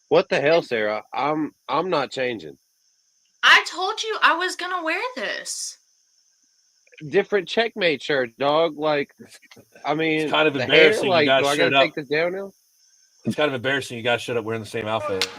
What the hell, Sarah? I'm not changing. I told you I was gonna wear this. Different Checkmate shirt, dog. Like, I mean, It's kind of the hair. embarrassing. You Like, guys do I got showed to up. take this down now? It's kind of embarrassing. You guys showed up wearing the same outfit.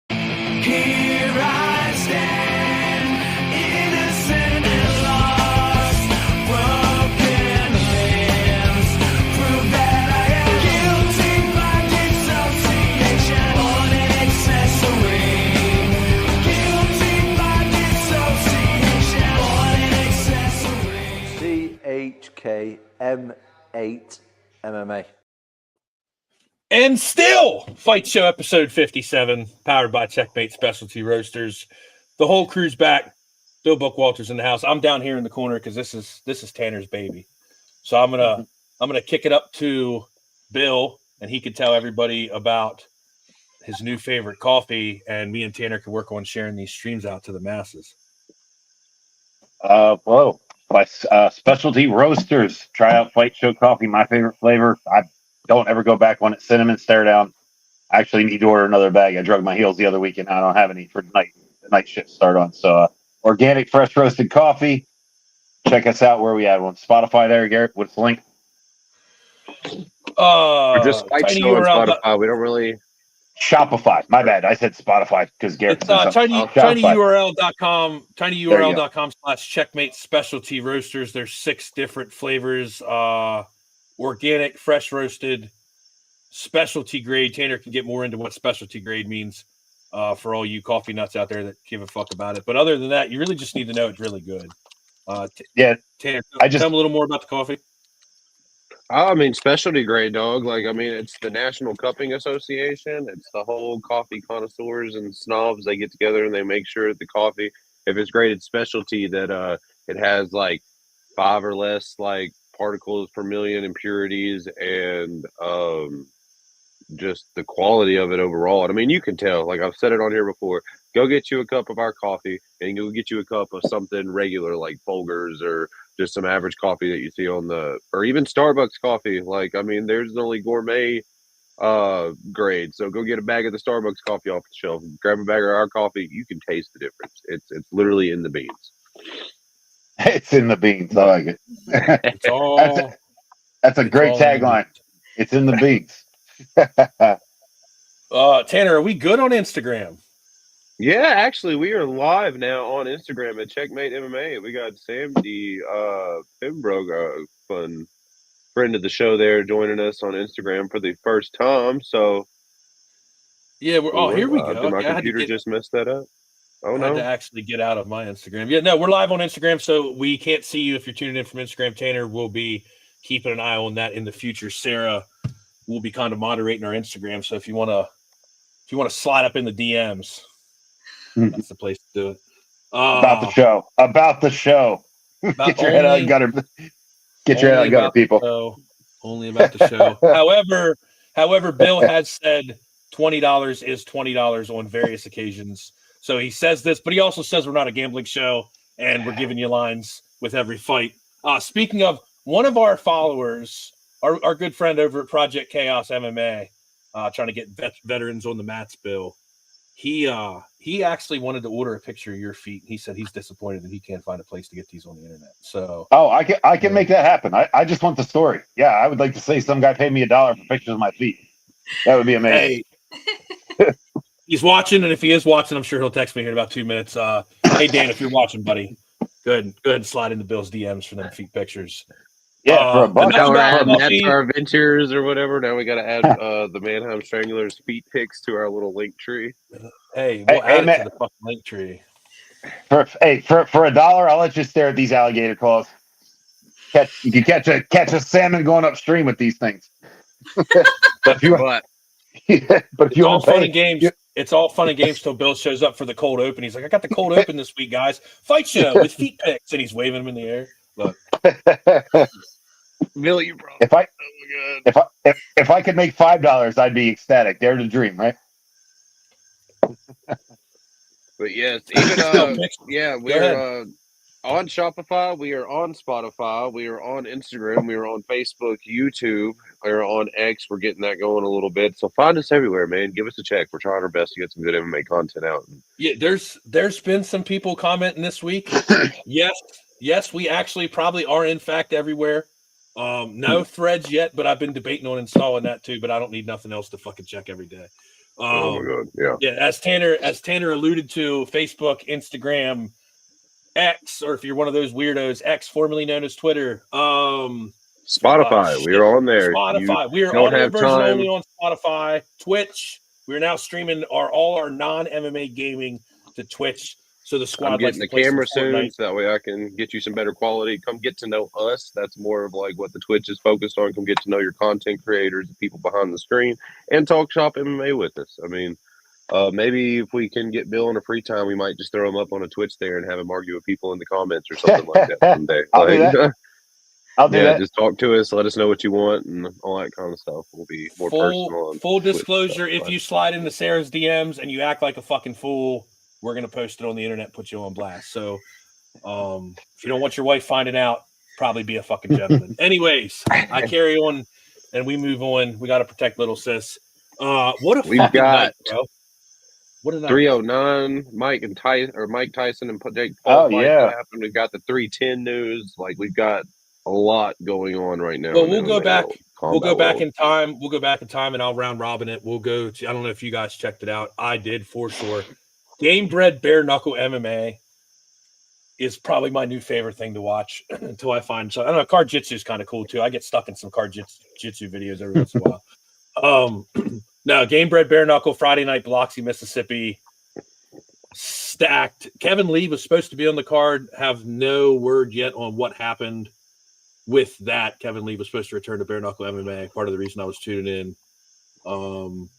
Here I stand, innocent and lost, broken limbs, prove that I am guilty by dissociation, on accessory, guilty by dissociation, on accessory. Chkm8 MMA. And still, Fight Show episode 57, powered by Chkm8 Specialty Roasters. The whole crew's back. Bill Bookwalter's in the house. I'm down here in the corner because this is Tanner's baby. So I'm gonna kick it up to Bill, and he could tell everybody about his new favorite coffee, and me and Tanner can work on sharing these streams out to the masses. Hello. By Specialty Roasters. Try out Fight Show coffee, my favorite flavor. I don't ever go back on it. Cinnamon stare down. I actually need to order another bag. I drug my heels the other week and I don't have any for the night shift start on. So organic, fresh roasted coffee. Check us out where we at on Spotify there, Garrett. What's the link? Or just Fight tiny Show on URL. Spotify. We don't really. Shopify. My bad. I said Spotify because Garrett It's said something. tinyurl.com, tinyurl.com/Chkm8 Specialty Roasters. There's 6 different flavors. Organic, fresh roasted, specialty grade. Tanner can get more into what specialty grade means for all you coffee nuts out there that give a fuck about it. But other than that, you really just need to know it's really good. Yeah. Tanner, I just tell them a little more about the coffee. I mean, specialty grade, dog. Like, I mean, it's the National Cupping Association. It's the whole coffee connoisseurs and snobs. They get together and they make sure that the coffee, if it's graded specialty, that it has like 5 or less like particles per million impurities and just the quality of it overall. And I mean, you can tell. Like I've said it on here before. Go get you a cup of our coffee and go get you a cup of something regular like Folgers or just some average coffee that you see on the, or even Starbucks coffee. Like, I mean, there's only gourmet grade. So go get a bag of the Starbucks coffee off the shelf. Grab a bag of our coffee. You can taste the difference. It's literally in the beans. it's in the beans. I like it. It's all That's a great all in the tagline. It's in the beans. Tanner, are we good on Instagram? Yeah, actually, we are live now on Instagram at Chkm8 MMA. We got Sam D. Pembroke, fun friend of the show there, joining us on Instagram for the first time. So, Yeah, here we go. Did my Yeah, computer just mess that up? Oh, I had to no. actually get out of my Instagram. Yeah, no, we're live on Instagram, so we can't see you if you're tuning in from Instagram. Tanner will be keeping an eye on that in the future. Sarah will be kind of moderating our Instagram. So if you want to slide up in the DMs, that's the place to do it. About the show. Get your head out of gutter. Get your head out of gutter, people. Only about the show. However, Bill has said $20 is $20 on various occasions. So he says this, but he also says we're not a gambling show and we're giving you lines with every fight. Speaking of, one of our followers, our good friend over at Project Chaos MMA, trying to get veterans on the mats, Bill. He actually wanted to order a picture of your feet. He said he's disappointed that he can't find a place to get these on the internet. So I can make that happen. I just want the story. Yeah, I would like to say some guy paid me $1 for pictures of my feet. That would be amazing. Hey, he's watching, and if he is watching, I'm sure he'll text me here in about 2 minutes. Hey Dan, if you're watching, buddy, go ahead and slide into Bill's DMs for them feet pictures. Yeah, for a buck. Now we're adding that to our ventures or whatever. Now we got to add the Mannheim Strangler's feet pics to our little link tree. Hey, we'll add it to the fucking link tree. For $1, I'll let you stare at these alligator claws. You can catch a salmon going upstream with these things. But if you want fun and games. It's all fun and games till Bill shows up for the cold open. He's like, I got the cold open this week, guys. Fight show with feet pics, and he's waving them in the air. Look. Bill, you brought. If I could make $5, I'd be ecstatic. Dare to dream, right? But yes, even on Shopify. We are on Spotify. We are on Instagram. We are on Facebook, YouTube. We're on X. We're getting that going a little bit. So find us everywhere, man. Give us a check. We're trying our best to get some good MMA content out. Yeah, there's been some people commenting this week. Yes, we actually probably are in fact everywhere. No threads yet, but I've been debating on installing that too. But I don't need nothing else to fucking check every day. Oh my god, yeah. Yeah, as Tanner alluded to, Facebook, Instagram, X, or if you're one of those weirdos, X, formerly known as Twitter. Spotify. We are on there. Spotify. We are audio version only on Spotify. Twitch. We're now streaming all our non-MMA gaming to Twitch. So the squad. I'm getting the camera soon, so that way I can get you some better quality. Come get to know us. That's more of like what the Twitch is focused on. Come get to know your content creators, the people behind the screen, and talk shop MMA with us. I mean, maybe if we can get Bill in a free time, we might just throw him up on a Twitch there and have him argue with people in the comments or something like that someday. I'll do that. I'll do that. Just talk to us. Let us know what you want and all that kind of stuff. We'll be more personal. Full disclosure: if you slide into Sarah's DMs and you act like a fucking fool, we're gonna post it on the internet, put you on blast. So, if you don't want your wife finding out, probably be a fucking gentleman. Anyways, I carry on and we move on. We got to protect little sis. What a We've fucking got night, bro. What a night. 309, Mike Tyson and Jake Paul. Oh yeah. Happened. We got the 310 news. Like we've got a lot going on right now. Well, we'll go back. We'll go back in time. We'll go back in time, and I'll round robin it. We'll go to. I don't know if you guys checked it out. I did for sure. Game bred bare knuckle MMA is probably my new favorite thing to watch until I find. So I don't know. Card jitsu is kind of cool too. I get stuck in some card jitsu videos every once in a while. No, game bred bare knuckle Friday night, Biloxi, Mississippi. Stacked. Kevin Lee was supposed to be on the card. Have no word yet on what happened with that. Kevin Lee was supposed to return to bare knuckle MMA. Part of the reason I was tuning in.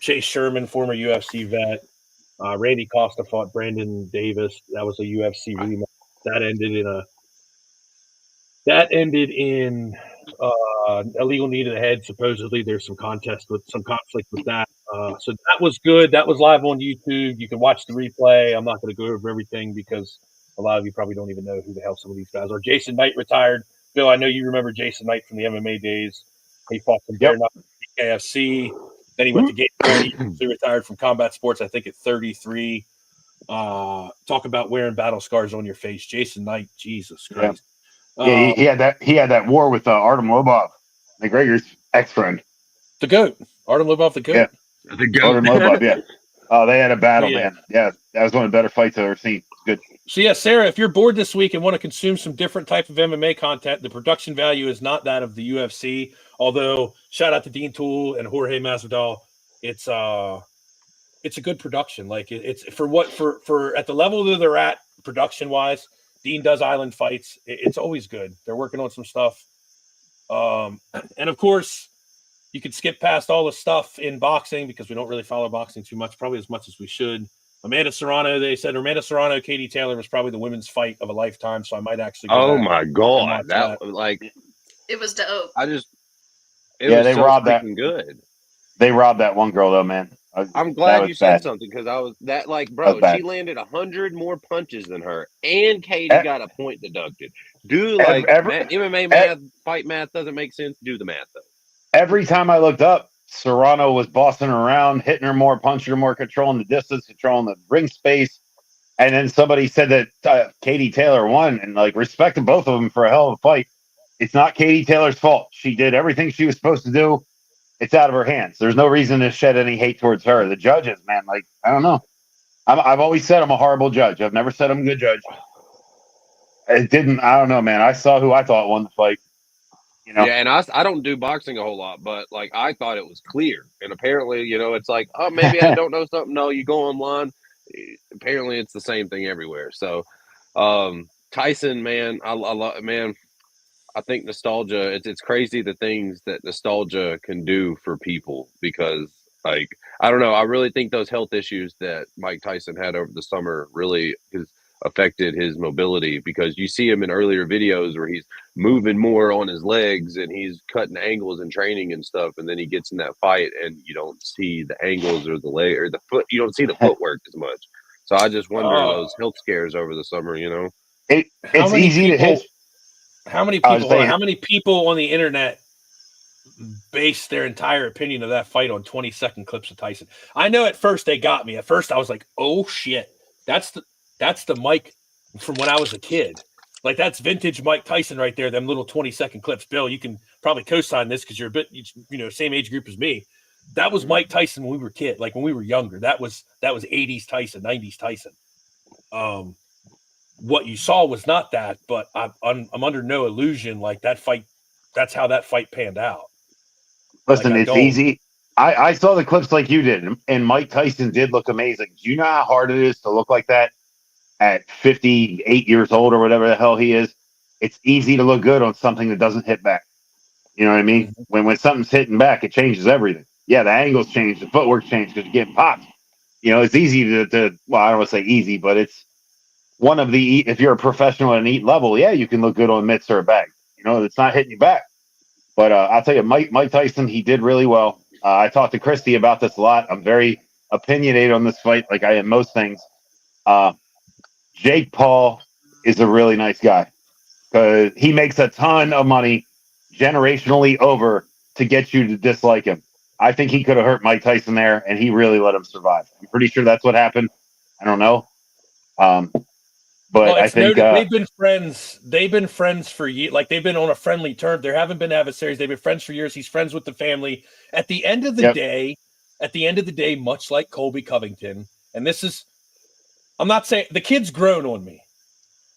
Chase Sherman, former UFC vet. Randy Costa fought Brandon Davis. That was a UFC rematch. That ended in illegal knee to the head. Supposedly, there's some conflict with that. So that was good. That was live on YouTube. You can watch the replay. I'm not going to go over everything because a lot of you probably don't even know who the hell some of these guys are. Jason Knight retired. Bill, I know you remember Jason Knight from the MMA days. He fought some bare knuckle KFC. Then he went to Gatorade. He retired from combat sports, I think, at 33. Talk about wearing battle scars on your face. Jason Knight, Jesus Christ. Yeah, he had that war with Artem Lobov, McGregor's ex-friend. The GOAT. Artem Lobov, the GOAT. Yeah. The GOAT. Artem Lobov, yeah. Oh, they had a battle, man. Yeah, that was one of the better fights I've ever seen. Good. So, yeah, Sarah, if you're bored this week and want to consume some different type of MMA content, the production value is not that of the UFC. Although, shout out to Dean Toole and Jorge Masvidal. It's a good production. Like it's for at the level that they're at production wise. Dean does island fights. It's always good. They're working on some stuff. And of course, you could skip past all the stuff in boxing because we don't really follow boxing too much, probably as much as we should. Amanda Serrano, they said Amanda Serrano, Katie Taylor was probably the women's fight of a lifetime. So I might actually. Oh my god, that was like it was dope. They robbed that. Good. They robbed that one girl though, man. I'm glad you said something because I was that like, bro. She landed 100 more punches than her, and Katie got a point deducted. MMA math, fight math doesn't make sense. Do the math though. Every time I looked up, Serrano was bossing her around, hitting her more, punching her more, controlling the distance, controlling the ring space. And then somebody said that Katie Taylor won, and like respected both of them for a hell of a fight. It's not Katie Taylor's fault. She did everything she was supposed to do. It's out of her hands. There's no reason to shed any hate towards her. The judges, man, like, I don't know. I've always said I'm a horrible judge. I've never said I'm a good judge. I don't know, man. I saw who I thought won the fight. You know? Yeah, and I don't do boxing a whole lot, but like I thought it was clear. And apparently, it's like, oh, maybe I don't know something. No, you go online. Apparently it's the same thing everywhere. So Tyson, man, I love, man. I think nostalgia, it's crazy the things that nostalgia can do for people because, like, I don't know. I really think those health issues that Mike Tyson had over the summer really affected his mobility because you see him in earlier videos where he's moving more on his legs and he's cutting angles and training and stuff. And then he gets in that fight and you don't see the angles or the leg or the foot. You don't see the footwork as much. So I just wonder those health scares over the summer, It's easy to hit. How many I was people? saying- How many people on the internet base their entire opinion of that fight on 20-second clips of Tyson? I know at first they got me. At first I was like, "Oh shit, that's the Mike from when I was a kid." Like that's vintage Mike Tyson right there. Them little 20-second clips. Bill, you can probably co-sign this because you're a bit, same age group as me. That was Mike Tyson when we were kids, like when we were younger. That was 80s Tyson, 90s Tyson. What you saw was not that, but I'm under no illusion like that fight. That's how that fight panned out. Listen, Like, it's easy. I saw the clips like you did, and Mike Tyson did look amazing. Do you know how hard it is to look like that at 58 years old or whatever the hell he is? It's easy to look good on something that doesn't hit back. You know what I mean? Mm-hmm. When something's hitting back, it changes everything. Yeah, the angles change, the footwork change because you're getting popped. It's easy to well, I don't want to say easy, but it's one of the, if you're a professional at an elite level, yeah, you can look good on mitts or a bag. It's not hitting you back. But I'll tell you, Mike Tyson, he did really well. I talked to Christy about this a lot. I'm very opinionated on this fight, like I am most things. Jake Paul is a really nice guy because he makes a ton of money generationally over to get you to dislike him. I think he could have hurt Mike Tyson there, and he really let him survive. I'm pretty sure that's what happened. I don't know. But I think they've been friends. They've been friends for years. Like they've been on a friendly term. There haven't been adversaries. They've been friends for years. He's friends with the family. At the end of the day, much like Colby Covington, and this is, I'm not saying the kid's grown on me.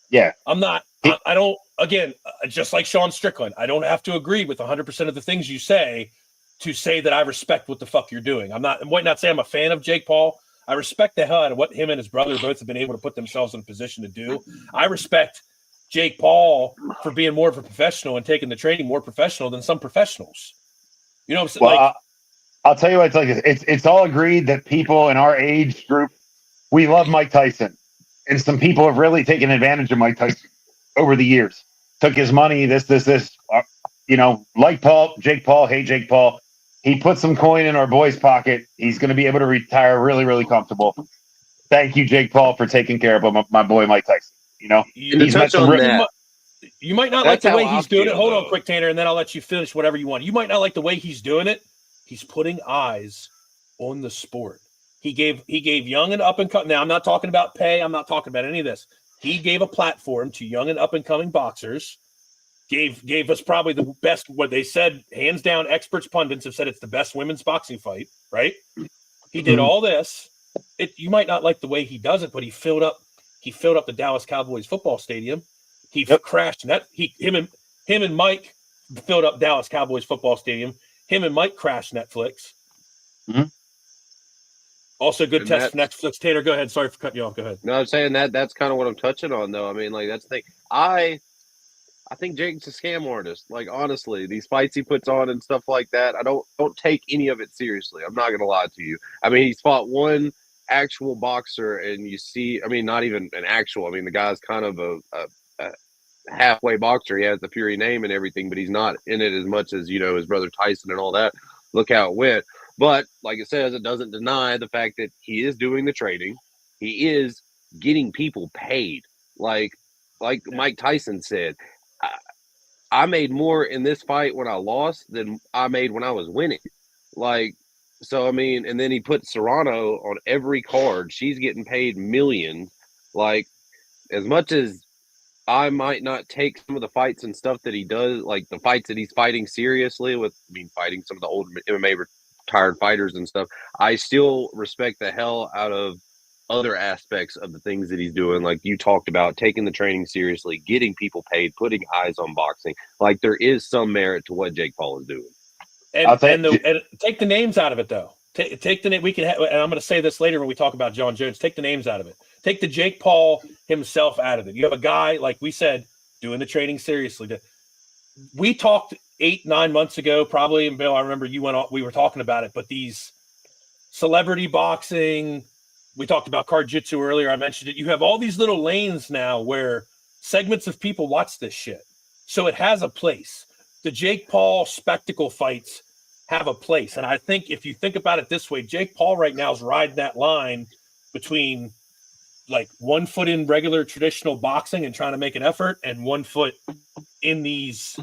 Yeah, I'm not. I don't. Again, just like Sean Strickland, I don't have to agree with 100% of the things you say to say that I respect what the fuck you're doing. I might not say I'm a fan of Jake Paul. I respect the hell out of what him and his brother both have been able to put themselves in a position to do. I respect Jake Paul for being more of a professional and taking the training more professional than some professionals. You know what I'm saying? Well, I'll tell you what it's like. It's all agreed that people in our age group, we love Mike Tyson. And some people have really taken advantage of Mike Tyson over the years. Took his money, this. Like Jake Paul, hey, Jake Paul. He put some coin in our boy's pocket. He's going to be able to retire really, really comfortable. Thank you, Jake Paul, for taking care of my boy Mike Tyson. He's met some you might not like the way he's doing it. Hold on, quick, Tanner, and then I'll let you finish whatever you want. You might not like the way he's doing it. He's putting eyes on the sport. He gave young and up and coming. Now I'm not talking about pay. I'm not talking about any of this. He gave a platform to young and up and coming boxers. Gave us probably the best, what they said, hands down, experts, pundits have said it's the best women's boxing fight, right? He did all this. You might not like the way he does it, but he filled up the Dallas Cowboys football stadium. He crashed him and Mike filled up Dallas Cowboys football stadium. Him and Mike crashed Netflix. Mm-hmm. Also good test for Netflix. Tanner, go ahead. Sorry for cutting you off. Go ahead. No, I'm saying that's kind of what I'm touching on, though. I mean, like, that's the thing. I think Jake's a scam artist. Like, honestly, these fights he puts on and stuff like that, I don't take any of it seriously. I'm not gonna lie to you. I mean, he's fought one actual boxer, and you see, I mean, not even an actual. I mean, the guy's kind of a halfway boxer. He has the Fury name and everything, but he's not in it as much as his brother Tyson and all that. Look how it went. But like it says, it doesn't deny the fact that he is doing the trading. He is getting people paid. Like Mike Tyson said. I made more in this fight when I lost than I made when I was winning. So I mean, and then he put Serrano on every card. She's getting paid millions. Like, as much as I might not take some of the fights and stuff that he does, like the fights that he's fighting seriously fighting some of the old MMA retired fighters and stuff, I still respect the hell out of other aspects of the things that he's doing, like you talked about, taking the training seriously, getting people paid, putting eyes on boxing. Like, there is some merit to what Jake Paul is doing. And take the names out of it, though. Take the name. We can, and I'm going to say this later when we talk about Jon Jones. Take the names out of it. Take the Jake Paul himself out of it. You have a guy, like we said, doing the training seriously. We talked 8-9 months ago, probably, and Bill, I remember we were talking about it. But these celebrity boxing. We talked about card jitsu earlier. I mentioned it. You have all these little lanes now where segments of people watch this shit. So it has a place. The Jake Paul spectacle fights have a place. And I think if you think about it this way, Jake Paul right now is riding that line between like 1 foot in regular traditional boxing and trying to make an effort, and 1 foot in these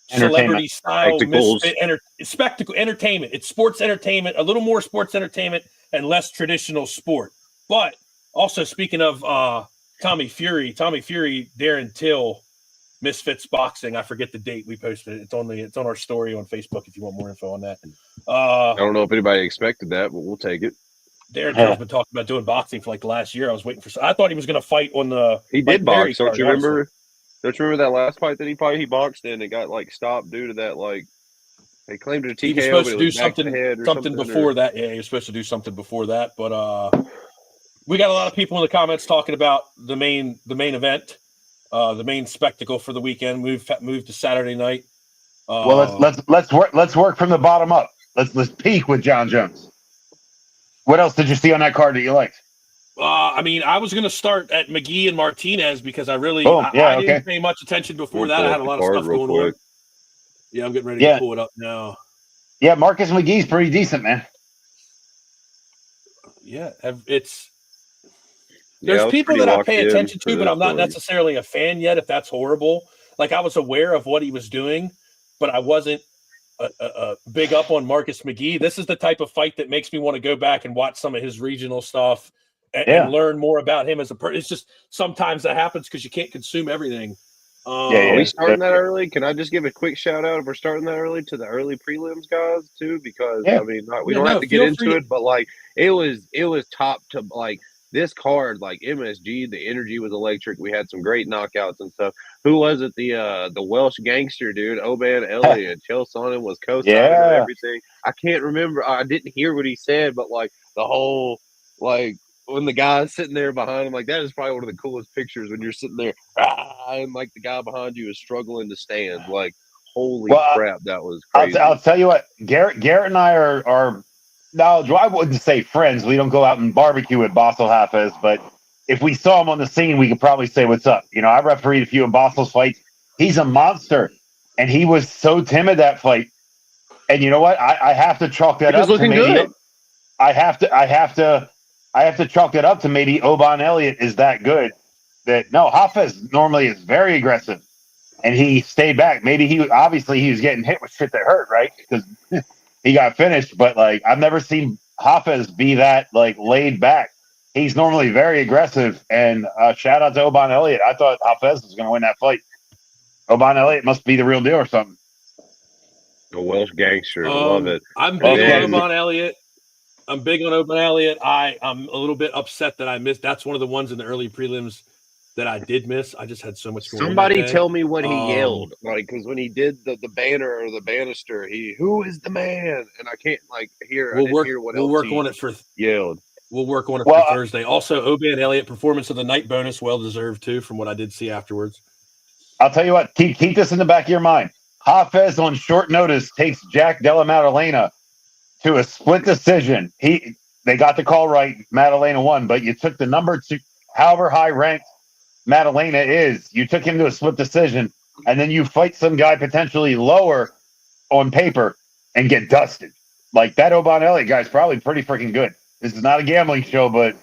celebrity style misfit spectacle entertainment. It's sports entertainment, a little more sports entertainment and less traditional sport. But also, speaking of Tommy Fury, Darren Till, Misfits Boxing. I forget the date we posted it. It's on our story on Facebook if you want more info on that. I don't know if anybody expected that, but we'll take it. Darren Till's been talking about doing boxing for like the last year. I was waiting for. I thought he was going to fight on the. He did box. Don't you remember? Don't you remember that last fight that he boxed in and got like stopped due to that like they claimed it a TKO. He was supposed to do something before that. that. Yeah, he was supposed to do something before that. But we got a lot of people in the comments talking about the main event, the main spectacle for the weekend. Moved to Saturday night. Well, let's work from the bottom up. Let's peak with Jon Jones. What else did you see on that card that you liked? I mean, I was going to start at McGee and Martinez because I didn't pay much attention before that. I had a lot of stuff going on. Yeah, I'm getting ready to pull it up now. Yeah, Marcus McGee's pretty decent, man. Yeah, there's people that I pay attention to, but I'm not necessarily a fan yet, if that's horrible. Like, I was aware of what he was doing, but I wasn't big up on Marcus McGee. This is the type of fight that makes me want to go back and watch some of his regional stuff and learn more about him as a person. It's just sometimes that happens because you can't consume everything. Are we starting that early? Can I just give a quick shout out if we're starting that early to the early prelims guys too? Because I mean, we don't have to get into it, but like it was top to like this card, like MSG, the energy was electric. We had some great knockouts and stuff. Who was it? The Welsh gangster dude, Oban Elliott. Chael Sonnen was co-signing and everything. I can't remember. I didn't hear what he said, but like the whole like when the guy's sitting there behind him, like that is probably one of the coolest pictures when you're sitting there and like the guy behind you is struggling to stand. Like holy crap, that was crazy. I'll tell you what, Garrett and I are knowledgeable. I wouldn't say friends. We don't go out and barbecue with Basel Hafez, but if we saw him on the scene, we could probably say what's up. You know, I refereed a few of Basel's fights. He's a monster, and he was so timid that fight. And you know what? I have to chalk that up to maybe. Good. I have to chalk that up to maybe Oban Elliott is that good. That no, Hafez normally is very aggressive, and he stayed back. Maybe he was getting hit with shit that hurt, right? Because he got finished. But like I've never seen Hafez be that like laid back. He's normally very aggressive, and shout out to Oban Elliott. I thought Hafez was going to win that fight. Oban Elliott must be the real deal or something. A Welsh gangster. I love it. I'm big on Oban Elliott. I'm big on Oban Elliott. I'm a little bit upset that I missed. That's one of the ones in the early prelims that I did miss. I just had so much going on. Somebody tell me what he yelled. Like, because when he did the banner or the banister, who is the man? And I can't like hear. We'll work on it for yelled. We'll work on it for Thursday. Also, Oban Elliott performance of the night bonus, well deserved too, from what I did see afterwards. I'll tell you what, keep this in the back of your mind. Hafez on short notice takes Jack Della Maddalena to a split decision. They got the call right. Maddalena won, but you took the number two, however high ranked Maddalena is, you took him to a split decision, and then you fight some guy potentially lower on paper and get dusted. Like that Oban Elliott guy's probably pretty freaking good. This is not a gambling show, but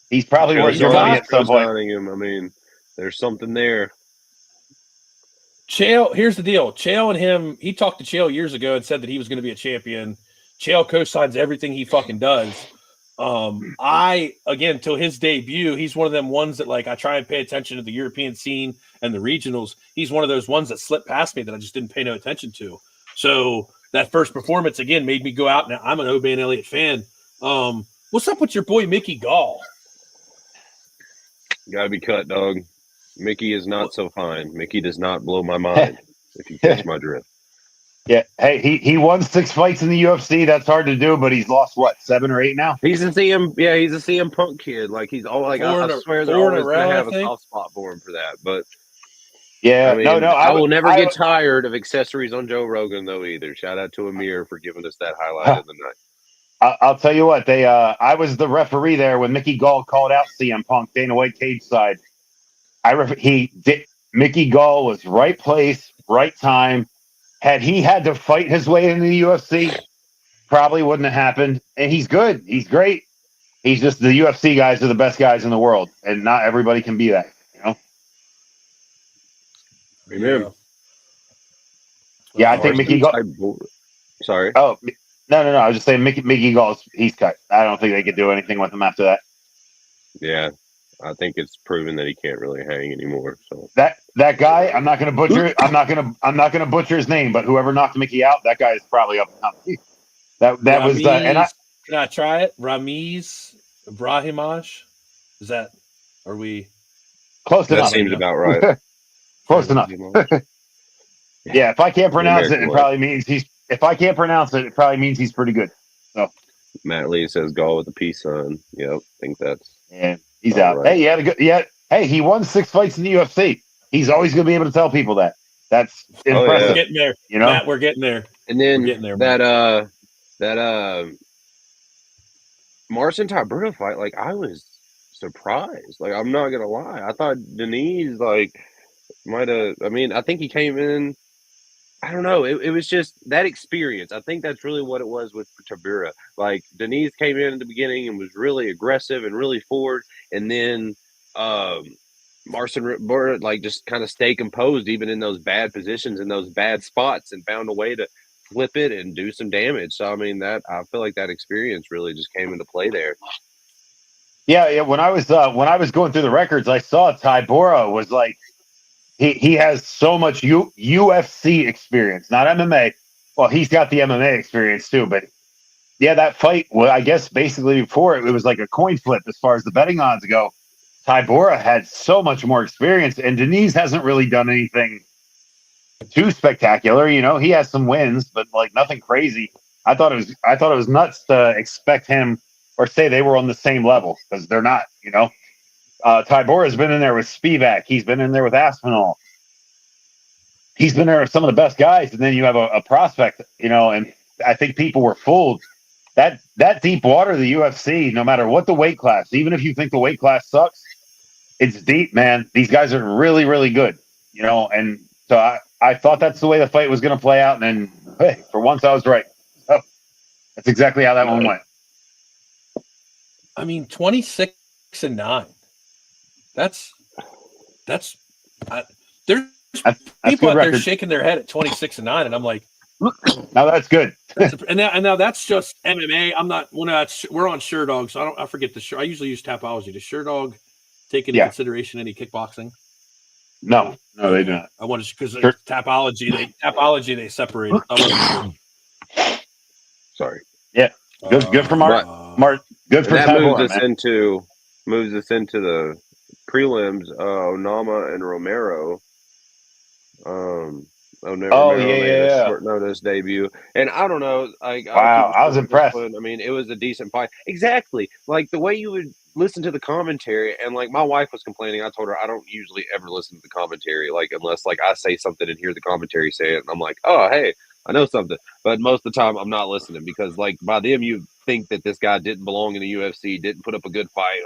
he's probably worth your money at some point. I mean, there's something there. Chael, here's the deal. Chael and him, he talked to Chael years ago and said that he was going to be a champion. Chael co-signs everything he fucking does. Till his debut, he's one of them ones that like I try and pay attention to the European scene and the regionals. He's one of those ones that slipped past me that I just didn't pay no attention to. So that first performance again made me go out. Now I'm an Oban Elliott fan. What's up with your boy Mickey Gall? Gotta be cut, dog. Mickey is not so fine. Mickey does not blow my mind, if you catch my drift. Yeah. Hey, he won 6 fights in the UFC. That's hard to do, but he's lost 7 or 8 now. He's a CM Punk kid. Like he's all like I swear they're always gonna have a soft spot for him for that. But yeah, I mean, I will never get tired of accessories on Joe Rogan though either. Shout out to Amir for giving us that highlight of the night. I'll tell you what, I was the referee there when Mickey Gall called out CM Punk, Dana White cage side. Mickey Gall was right place, right time. Had he had to fight his way into the UFC, probably wouldn't have happened. And he's good. He's great. He's just the UFC guys are the best guys in the world, and not everybody can be that. You know. Amen. Yeah, I think Mickey. Sorry. Oh no! I was just saying Mickey Gall's he's cut. I don't think they could do anything with him after that. Yeah, I think it's proven that he can't really hang anymore. So that guy, I'm not going to butcher. I'm not going to butcher his name, but whoever knocked Mickey out, that guy is probably up and coming. That Ramiz, was and I. Can I try it? Ramiz Brahimaj? Is that? Are we? Close enough. That seems about right. Close enough. Yeah, if I can't pronounce it, it probably means he's. If I can't pronounce it, it probably means he's pretty good. So Matt Lee says Gall with a peace sign. Yep, I think that's. Yeah, he's out. Right. Hey, he had a good. Yeah, hey, he won 6 fights in the UFC. He's always going to be able to tell people that. That's impressive. We're getting there, you know. Matt, we're getting there. And then there, that Marcin Tybura fight, like I was surprised. Like I'm not gonna lie, I thought Denise like might have. I mean, I think he came in. I don't know. It was just that experience. I think that's really what it was with Tybura. Like Denise came in the beginning and was really aggressive and really forward, and then Marcin like just kind of stay composed even in those bad positions in those bad spots and found a way to flip it and do some damage. So I mean that I feel like that experience really just came into play there. Yeah. When I was going through the records, I saw Tybura was like he has so much UFC experience, not MMA. Well, he's got the MMA experience too, but yeah, that fight. Well, I guess basically before it was like a coin flip as far as the betting odds go. Tybura had so much more experience, and Denise hasn't really done anything too spectacular. You know, he has some wins, but like nothing crazy. I thought it was nuts to expect him or say they were on the same level because they're not. You know, Tybura has been in there with Spivak. He's been in there with Aspinall. He's been there with some of the best guys, and then you have a prospect. You know, and I think people were fooled. That deep water, the UFC, no matter what the weight class, even if you think the weight class sucks, it's deep, man. These guys are really, really good. You know, and so I thought that's the way the fight was going to play out, and then hey, for once I was right. So that's exactly how that one went. I mean, 26-9. That's there's people out there shaking their head at 26-9, and I'm like, now that's good. and now that's just MMA. I'm not. We're on Sure Dog, so I forget the Sure. I usually use Tapology. Does Sure Dog take into consideration any kickboxing? No, they don't. I wanted because Tapology they separate. Sorry. Yeah. Good for Mark. Good for that Tybura, moves us into the prelims. Onama and Romero. Romero made a short notice debut, and I don't know. Wow, I was impressed. I mean, it was a decent fight. Exactly, like the way you would listen to the commentary, and like my wife was complaining. I told her I don't usually ever listen to the commentary, like unless like I say something and hear the commentary say it, and I'm like, oh hey, I know something. But most of the time, I'm not listening because like by them you think that this guy didn't belong in the UFC, didn't put up a good fight,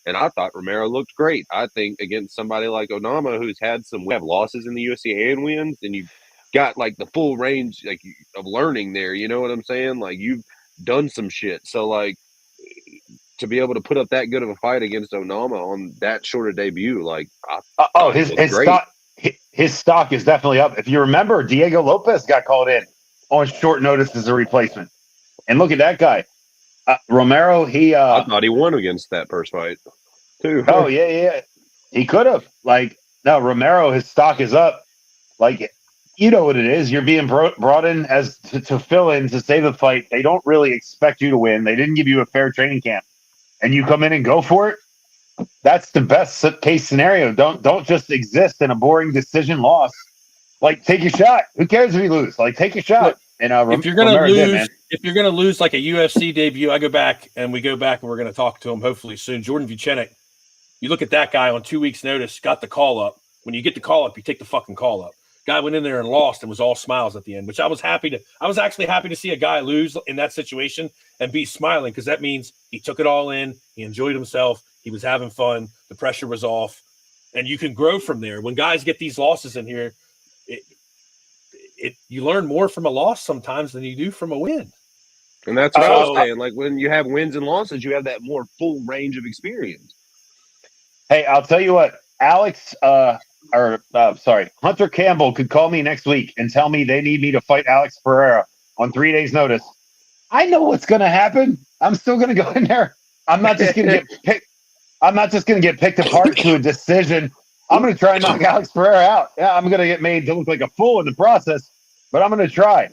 and I thought Romero looked great. I think against somebody like Onama, who's had some losses in the UFC and wins, and you got like the full range like of learning there. You know what I'm saying? Like you've done some shit. So like to be able to put up that good of a fight against Onama on that short a debut, like his stock is definitely up. If you remember, Diego Lopez got called in on short notice as a replacement, and look at that guy. Romero, I thought he won against that first fight too. Oh yeah, he could have. Like no, Romero, his stock is up. Like you know what it is. You're being brought in as to fill in to save the fight. They don't really expect you to win. They didn't give you a fair training camp, and you come in and go for it. That's the best case scenario. Don't just exist in a boring decision loss. Like take a shot. Who cares if you lose? Like take a shot. And if you're gonna lose like a UFC debut, we go back and we're gonna talk to him hopefully soon. Jordan Vucenic, you look at that guy on 2 weeks' notice, got the call up. When you get the call up, you take the fucking call up. Guy went in there and lost and was all smiles at the end, which I was actually happy to see a guy lose in that situation and be smiling because that means he took it all in, he enjoyed himself, he was having fun, the pressure was off, and you can grow from there. When guys get these losses in here, you learn more from a loss sometimes than you do from a win. And that's what I was So- saying. Like when you have wins and losses, you have that more full range of experience. Hey, I'll tell you what, Hunter Campbell could call me next week and tell me they need me to fight Alex Pereira on 3 days' notice. I know what's going to happen. I'm still going to go in there. I'm not just going to get picked. I'm not just going to get picked apart to a decision. I'm going to try and knock Alex Pereira out. Yeah, I'm going to get made to look like a fool in the process, but I'm going to try.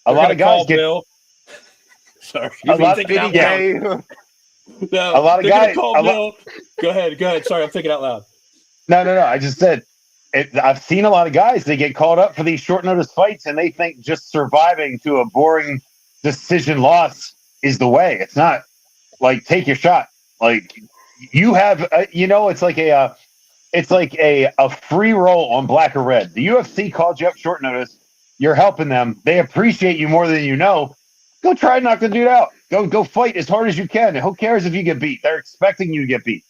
A lot of guys get. Bill. Sorry, A lot thinking out Fitty loud. K. No, A lot of they're gonna guys- call a Bill. Go ahead. Sorry, I'm thinking out loud. No. I just said I've seen a lot of guys. They get called up for these short notice fights, and they think just surviving to a boring decision loss is the way. It's not. Like, take your shot. Like, you have, it's like a free roll on black or red. The UFC called you up short notice. You're helping them. They appreciate you more than you know. Go try and knock the dude out. Go fight as hard as you can. Who cares if you get beat? They're expecting you to get beat.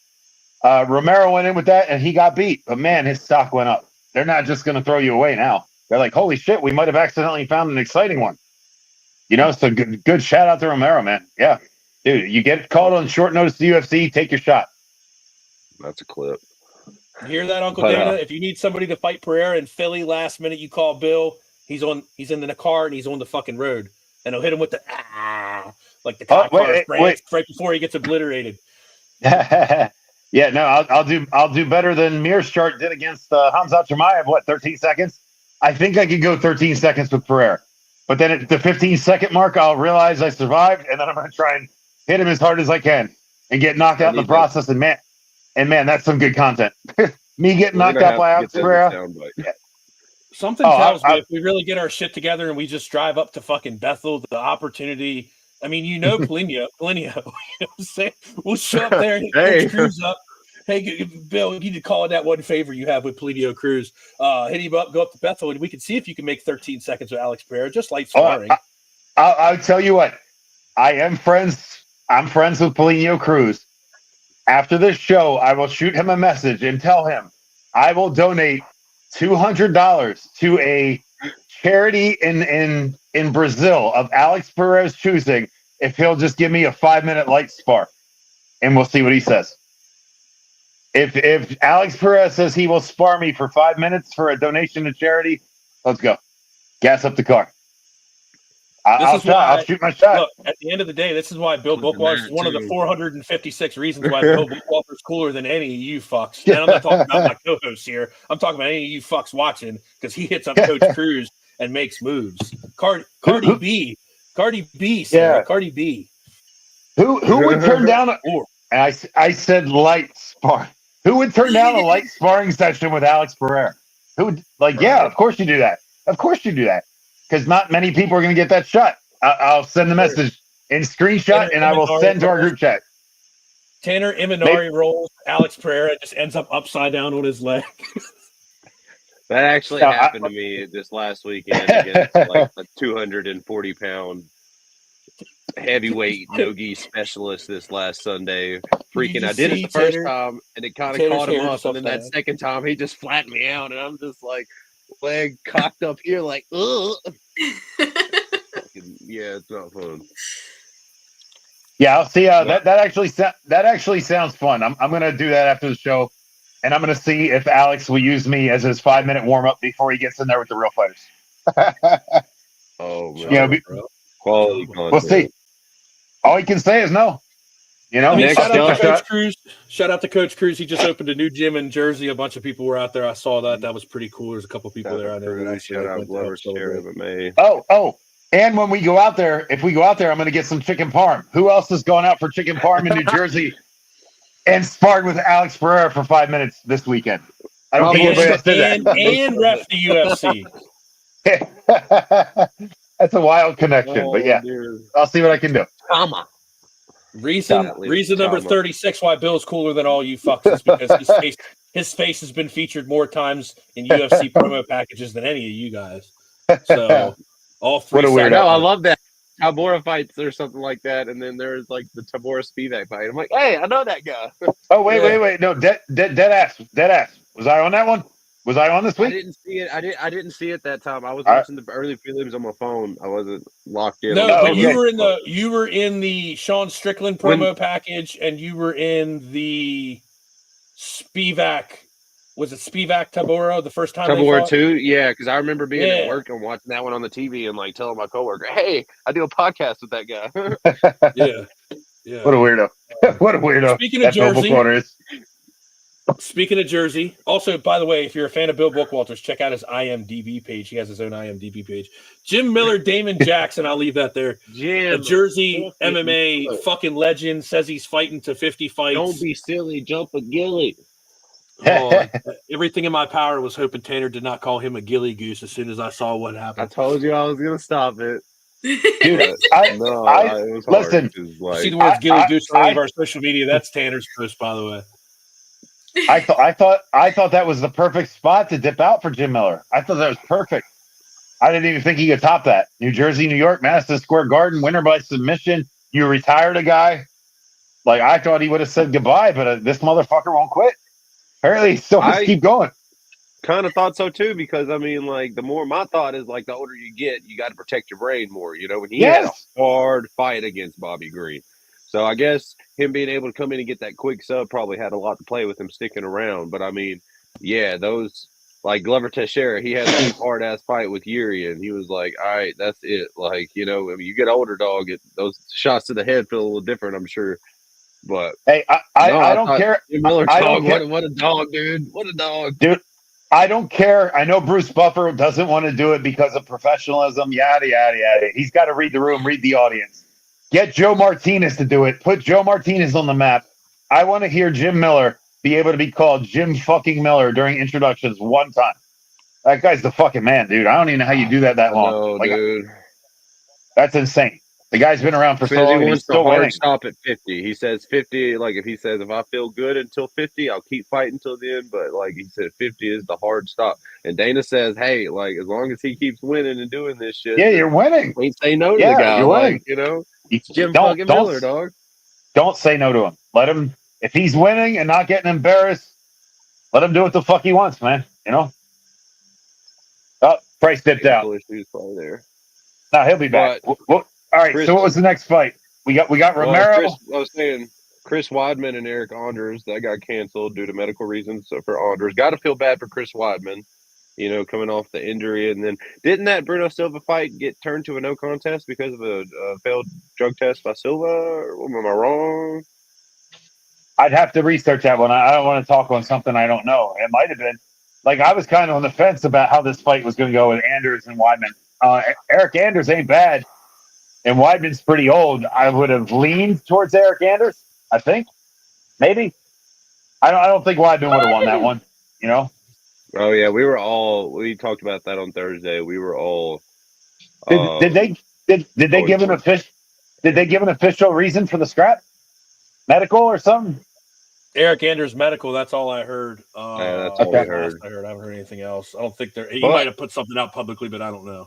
Romero went in with that, and he got beat. But, man, his stock went up. They're not just going to throw you away now. They're like, holy shit, we might have accidentally found an exciting one. So good shout out to Romero, man. Yeah. Dude, you get called on short notice to the UFC, take your shot. That's a clip. You hear that, Uncle But, Dana? If you need somebody to fight Pereira in Philly last minute, you call Bill. He's in the car and he's on the fucking road. And he'll hit him with the like the cop cars right before he gets obliterated. Yeah, no, I'll do better than Mearshart did against Hamzat Chimaev. What, 13 seconds? I think I could go 13 seconds with Pereira. But then at the 15-second mark, I'll realize I survived, and then I'm going to try and hit him as hard as I can and get knocked out in the process. And man, that's some good content. Me getting knocked out by Alex Pereira. Yeah. Something tells me if we really get our shit together and we just drive up to fucking Bethel, the opportunity. I mean, Polino, you know what I'm saying? We'll show up there and hit Coach Cruz up. Hey, Bill, you need to call in that one favor you have with Polino Cruz. Hit him up, go up to Bethel, and we can see if you can make 13 seconds with Alex Pereira. Just light sparring. I'll tell you what. I'm friends with Polino Cruz. After this show, I will shoot him a message and tell him I will donate $200 to a charity in Brazil of Alex Pereira's choosing if he'll just give me a 5-minute light spar, and we'll see what he says. If Alex Pereira says he will spar me for 5 minutes for a donation to charity, let's go. Gas up the car. I'll shoot my shot. Look, at the end of the day, this is why Bill Bookwalter is one of the 456 reasons why Bill Bookwalter is cooler than any of you fucks. And I'm not talking about my co-hosts here. I'm talking about any of you fucks watching because he hits up Coach Cruz and makes moves. Cardi B, Sarah, Yeah. Cardi B. Who would turn down I said light spar. Who would turn down a light sparring session with Alex Pereira? Who would, yeah, of course you do that. Of course you do that. Because not many people are going to get that shot. I'll send the message in screenshot, and I will send to our group chat. Tanner Imanari rolls. Alex Pereira just ends up upside down on his leg. That actually happened to me this last weekend against like a 240-pound heavyweight no-gi specialist this last Sunday. Freaking, I did it the first time, and it kind of caught him up. And then that second time, he just flattened me out, and I'm just like, leg cocked up here, like, ugh. Yeah, it's not fun. Yeah, I'll see. That actually sounds fun. I'm gonna do that after the show, and I'm gonna see if Alex will use me as his 5-minute warm up before he gets in there with the real fighters. Oh man, yeah, quality content. We'll see. All he can say is no. I mean, shout out to Coach Cruz. Shout out to Coach Cruz. He just opened a new gym in Jersey. A bunch of people were out there. I saw that. That was pretty cool. There's a couple people there. I know. Shout out Chkm8 MMA. Oh. And when we go out there, if we go out there, I'm going to get some chicken parm. Who else is going out for chicken parm in New Jersey and sparred with Alex Pereira for 5 minutes this weekend? I don't think anybody else did that. And ref the UFC. That's a wild connection, but yeah, I'll see what I can do. Reason number 36 why Bill's cooler than all you fucks is because his face has been featured more times in UFC promo packages than any of you guys. So all three. What a weirdo! I love that Tabora fights or something like that, and then there's like the Tabora Spivak fight. I'm like, hey, I know that guy. Oh wait, no, dead ass. Was I on that one? Was I on this I week? didn't see it. I didn't see it that time. I was All right. watching the early prelims on my phone. I wasn't locked in. No, on but the you okay. were in the Sean Strickland promo package, and you were in the Spivak. Was it Spivak Tabora the first time they War fought? 2, yeah, because I remember being at Yeah. work and watching that one on the TV and like telling my coworker, "Hey, I do a podcast with that guy." Yeah. Yeah. What a weirdo. What a weirdo. Speaking of That Bill Jersey, Bookwalter is. Speaking of Jersey, also, by the way, if you're a fan of Bill Bookwalter's, check out his IMDb page. He has his own IMDb page. Jim Miller, Damon Jackson, I'll leave that there. Jim, A Jersey fucking MMA Miller. fucking legend, says he's fighting to 50 fights. Don't be silly, jump a gilly. Oh, everything in my power was hoping Tanner did not call him a gilly goose as soon as I saw what I happened. told you I was gonna stop it. Dude, But I it was hard. listen. 'cause, You like, see the words gilly goose on any I- of our social media. That's Tanner's post, by the way. I thought that was the perfect spot to dip out for Jim Miller. I thought that was perfect. I didn't even think he could top that. New Jersey, New York, Madison Square Garden, winner by submission. You retired a guy. Like, I thought he would have said goodbye, but this motherfucker won't quit. Apparently, he still has to keep going. kind of thought so too, because I mean, like, the more my thought is, like, the older you get, you got to protect your brain more. You know, when he had a hard fight against Bobby Green, so I guess him being able to come in and get that quick sub probably had a lot to play with him sticking around. But I mean, yeah, those like Glover Teixeira, he had that hard ass fight with Yuri, and he was like, "All right, that's it." Like, you know, I mean, you get older, dog. Those shots to the head feel a little different, I'm sure. But Hey, I don't care. Jim Miller, I dog, don't care. what a dog, dude. What a dog. Dude, I don't care. I know Bruce Buffer doesn't want to do it because of professionalism, yada, yada, yada. He's got to read the room, read the audience. Get Joe Martinez to do it. Put Joe Martinez on the map. I want to hear Jim Miller be able to be called Jim fucking Miller during introductions one time. That guy's the fucking man, dude. I don't even know how you do that long. No, Like, dude. that's insane. The guy's been around for so Says long. he And wants he's still the hard winning. stop at 50. He says 50, like if he says if I feel good until 50, I'll keep fighting until the end. But like he said, 50 is the hard stop. And Dana says, hey, like as long as he keeps winning and doing this shit, Yeah, you're winning. we say no to Yeah, the guy. you're winning. Like, you know, You Jim fucking Miller, dog. Don't say no to him. Let him, if he's winning and not getting embarrassed, let him do what the fuck he wants, man. You know? Oh, Price dipped out. Issues probably there. No, he'll be back. All right, Chris, so what was the next fight? We got Romero. I was saying Chris Weidman and Eric Anders, that got canceled due to medical reasons. So for Anders, got to feel bad for Chris Weidman, you know, coming off the injury. And then didn't that Bruno Silva fight get turned to a no contest because of a failed drug test by Silva? Or am I wrong? I'd have to research that one. I don't want to talk on something I don't know. It might have been. Like, I was kind of on the fence about how this fight was going to go with Anders and Weidman. Eric Anders ain't bad, and Weidman's pretty old. I would have leaned towards Eric Anders, I think. Maybe. I don't think Weidman would have won that one, you know? Oh, yeah. We talked about that on Thursday. We were all. Did they give an official reason for the scrap? Medical or something? Eric Anders medical. That's all I heard. That's all I heard. I haven't heard anything else. I don't think he might have put something out publicly, but I don't know.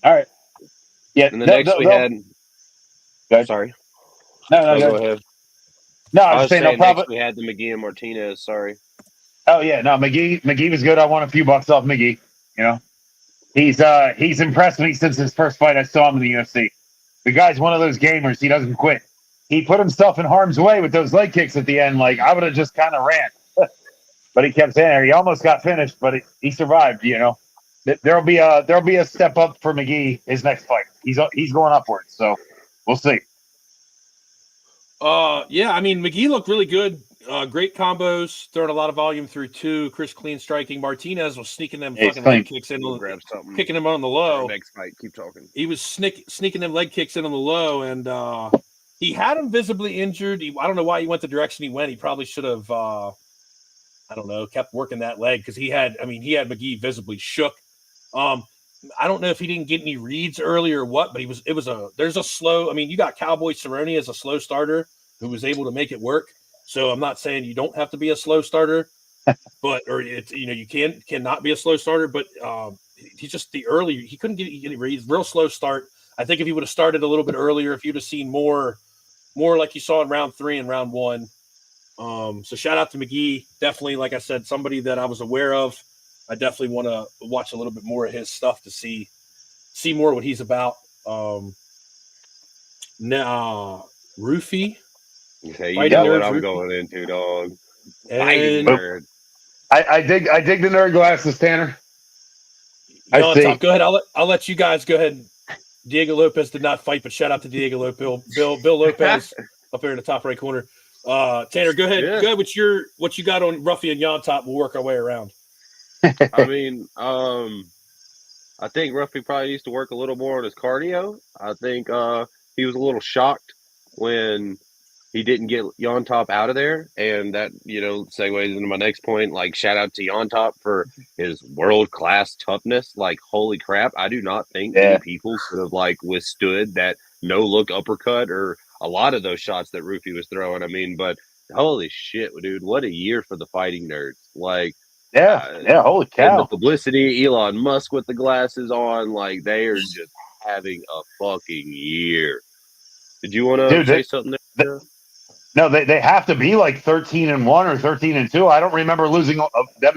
All right. Yeah. And the next we had. Sorry. No, go ahead. No, I was saying next we had the McGee and Martinez. Sorry. Oh yeah, no, McGee was good. I won a few bucks off McGee. You know, he's impressed me since his first fight I saw him in the UFC. The guy's one of those gamers. He doesn't quit. He put himself in harm's way with those leg kicks at the end. Like, I would have just kind of ran, but he kept saying there. He almost got finished, but he survived. You know, there'll be a step up for McGee his next fight. He's going upwards, so we'll see. Yeah, I mean, McGee looked really good. Great combos, throwing a lot of volume through two. Chris clean striking. Martinez was sneaking them fucking leg kicks in, kicking him on the low. Next fight, keep talking. He was sneaking them leg kicks in on the low, and he had him visibly injured. I don't know why he went the direction he went. He probably should have, I don't know, kept working that leg because he had McGee visibly shook. I don't know if he didn't get any reads early or what, but there's a slow. I mean, you got Cowboy Cerrone as a slow starter who was able to make it work. So I'm not saying you don't have to be a slow starter, you cannot be a slow starter, but he's just he couldn't get any reads. Real slow start. I think if he would have started a little bit earlier, if you'd have seen more like you saw in round 3 and round 1. So shout out to McGee. Definitely, like I said, somebody that I was aware of. I definitely want to watch a little bit more of his stuff to see more what he's about. Now, Roofy, Okay, you Fighting know what Nerds, I'm Roofy. going into, dog. Fighting And nerd. I dig the nerd glasses, Tanner. I Yon see. Top, go ahead. I'll let you guys go ahead. Diego Lopez did not fight, but shout out to Diego Lopez, Bill Lopez up there in the top right corner. Tanner, go ahead. Yeah. Go ahead with what you got on Ruffy and Yon Top. We'll work our way around. I mean, I think Ruffy probably needs to work a little more on his cardio. I think he was a little shocked when he didn't get Yon Top out of there, and that segues into my next point. Like, shout out to Yon Top for his world class toughness. Like, holy crap! I do not think many people could have like withstood that no look uppercut or a lot of those shots that Rufy was throwing. I mean, but holy shit, dude! What a year for the fighting nerds! Like. Holy cow! And the publicity, Elon Musk with the glasses on, like they are just having a fucking year. Did you want to say something there? No, they have to be like 13-1 or 13-2. I don't remember them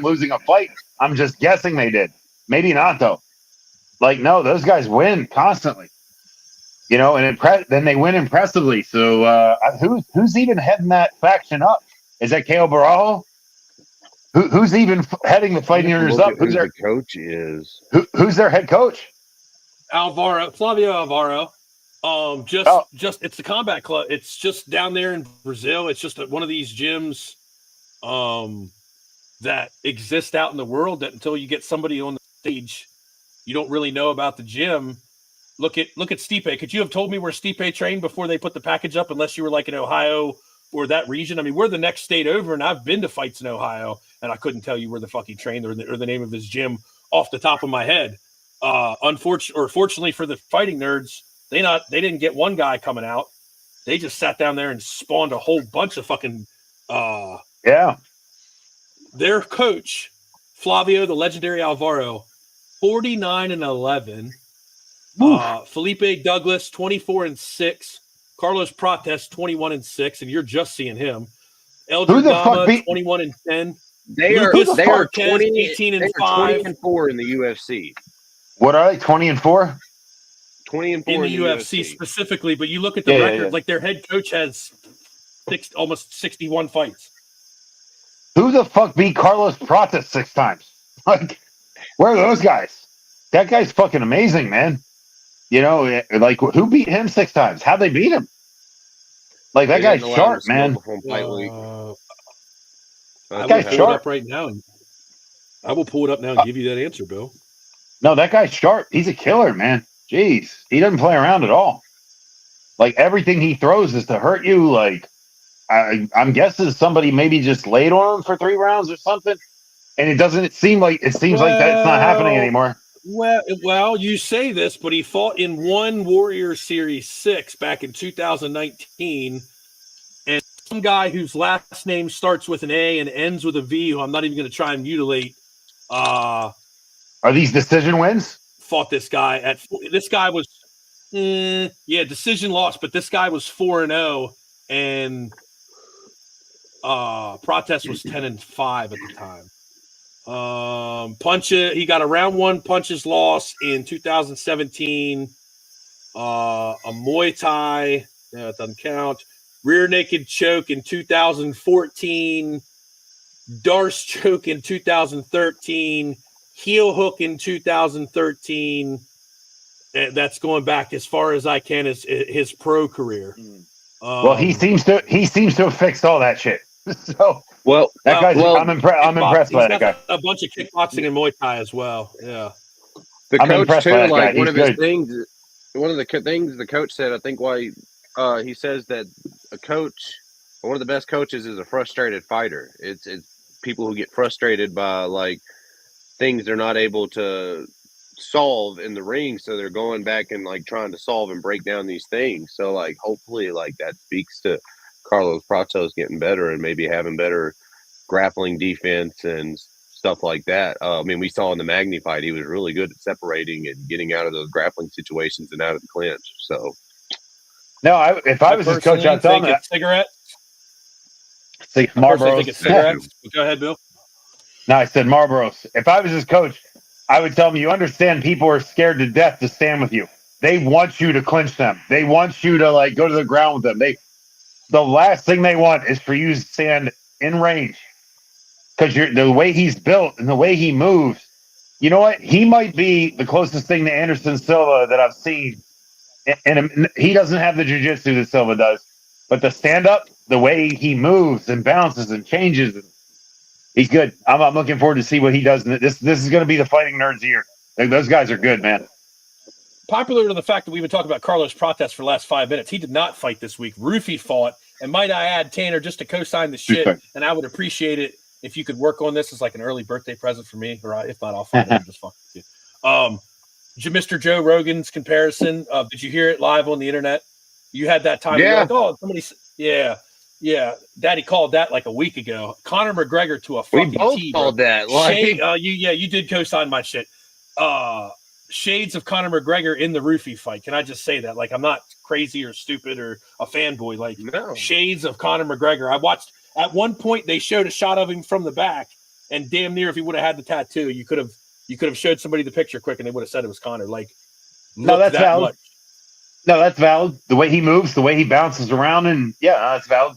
losing a fight. I'm just guessing they did. Maybe not though. Like no, those guys win constantly. And then they win impressively. So who's even heading that faction up? Is that KO Barajo? Who's even heading the fighting nerds up? Who's their coach is? Who's their head coach? Flavio Alvaro. Just it's the combat club. It's just down there in Brazil. It's just one of these gyms that exist out in the world that until you get somebody on the stage, you don't really know about the gym. Look at Stipe. Could you have told me where Stipe trained before they put the package up, unless you were like in Ohio or that region? I mean, we're the next state over, and I've been to fights in Ohio, and I couldn't tell you where the fucking trained or the name of his gym off the top of my head. Fortunately for the fighting nerds, they didn't get one guy coming out. They just sat down there and spawned a whole bunch of fucking Their coach, Flavio, the legendary Alvaro, 49-11. Felipe Douglas, 24-6. Carlos Prates, 21-6, and you're just seeing him. Elder Gama, 21-10. They are 20 18-5. 20-4 in the UFC. What are they? 20-4? 20-4 in the UFC specifically, but you look at the record, like their head coach has almost 61 fights. Who the fuck beat Carlos Prates 6 times? Like, where are those guys? That guy's fucking amazing, man. Like who beat him 6 times? How'd they beat him? Like that guy's sharp, man. That guy's sharp right now. I will pull it up now and give you that answer, Bill. No, that guy's sharp. He's a killer, man. Jeez, he doesn't play around at all. Like everything he throws is to hurt you. Like I'm guessing somebody maybe just laid on him for 3 rounds or something, and it seems like that's not happening anymore. Well, you say this, but he fought in one Warrior Series 6 back in 2019, and some guy whose last name starts with an A and ends with a V, who I'm not even going to try and mutilate. Are these decision wins? Fought this guy this guy was decision loss, but this guy was 4-0, and Prates was 10-5 at the time. He got a round 1 punches loss in 2017. A Muay Thai, it doesn't count. Rear naked choke in 2014. Darce choke in 2013. Heel hook in 2013. And that's going back as far as I can as his pro career. Well, he seems to have fixed all that shit. So I'm impressed by that guy. A bunch of kickboxing and Muay Thai as well. Yeah. The coach too, like one of the things the coach said, I think why he says that one of the best coaches is a frustrated fighter. It's people who get frustrated by like things they're not able to solve in the ring, so they're going back and like trying to solve and break down these things. So like hopefully like that speaks to Carlos Prates getting better and maybe having better grappling defense and stuff like that. I mean, we saw in the Magny fight, he was really good at separating and getting out of those grappling situations and out of the clinch. So, no, if I was his coach, I'd tell him that. Cigarettes. Marlboro. Cigarettes. Go ahead, Bill. No, I said Marlboros. If I was his coach, I would tell him, you understand people are scared to death to stand with you. They want you to clinch them. They want you to like go to the ground with them. The last thing they want is for you to stand in range. Because the way he's built and the way he moves, you know what? He might be the closest thing to Anderson Silva that I've seen. And he doesn't have the jiu-jitsu that Silva does. But the stand-up, the way he moves and bounces and changes, he's good. I'm looking forward to see what he does. This is going to be the Fighting Nerds year. Those guys are good, man. Popular to the fact that we've been talking about Carlos Prates for the last 5 minutes. He did not fight this week. Rufy fought. And might I add, Tanner, just to co-sign the shit, and I would appreciate it if you could work on this as like an early birthday present for me. Or if not, I'll find out. Just fuck with you. Mr. Joe Rogan's comparison. Did you hear it live on the internet? You had that time. Yeah. Like, oh, somebody. Yeah. Daddy called that like a week ago. Conor McGregor to a fucking We both T, called bro. that. Like, You did co-sign my shit. Shades of Conor McGregor in the Rufy fight. Can I just say that? Like, I'm not crazy or stupid or a fanboy. Like, no. shades of Conor McGregor. I watched at one point they showed a shot of him from the back, and damn near if he would have had the tattoo, you could have showed somebody the picture quick, and they would have said it was Conor. Like, No, that's that valid. much. No, that's valid. The way he moves, the way he bounces around, and that's valid.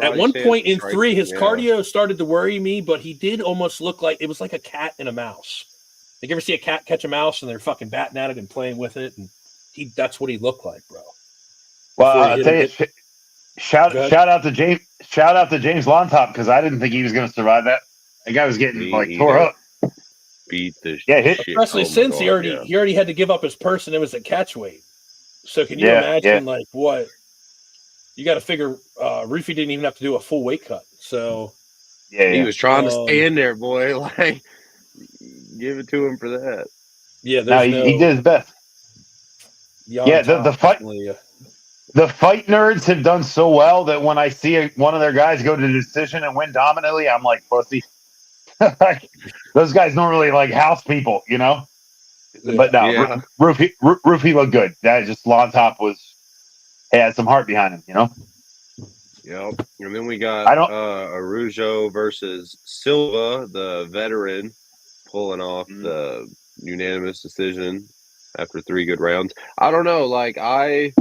At one point in 3, his cardio started to worry me, but he did almost look like it was like a cat and a mouse. Like, you ever see a cat catch a mouse and they're fucking batting at it and playing with it? And that's what he looked like, bro. Well, I'll tell you, shout out to James Lontop, because I didn't think he was going to survive that. That guy was getting tore up. Beat the shit. Especially since he already had to give up his purse and it was at catch weight. So can you imagine like what you got to figure? Rufy didn't even have to do a full weight cut. So he was trying to stay in there, boy. Like, give it to him for that. Yeah, he did his best. The fight nerds have done so well that when I see one of their guys go to decision and win dominantly, I'm like, pussy. Those guys don't really like house people, you know. Yeah. But no, Rufy looked good. That just Lontop had some heart behind him, you know. Yep. And then we got Araujo versus Silva, the veteran, pulling off the unanimous decision after 3 good rounds. I don't know. Like, I